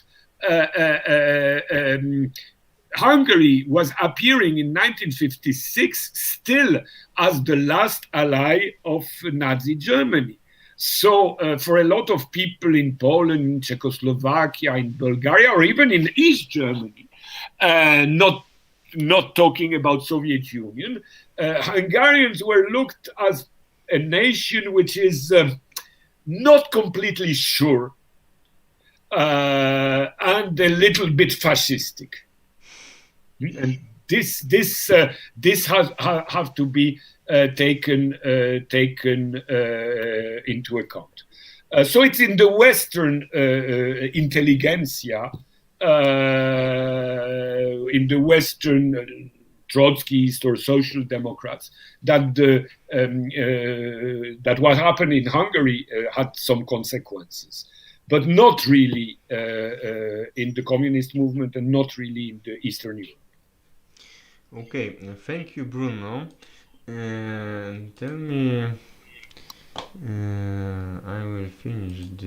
Hungary was appearing in 1956 still as the last ally of Nazi Germany. So for a lot of people in Poland, Czechoslovakia, in Bulgaria, or even in East Germany, not talking about Soviet Union, Hungarians were looked as a nation which is not completely sure and a little bit fascistic. And this has have to be taken into account. So it's in the Western intelligentsia, in the Western Trotskyists or Social Democrats, that that what happened in Hungary had some consequences, but not really in the communist movement and not really in the Eastern Europe. Okay, thank you, Bruno. Tell me, I will finish this.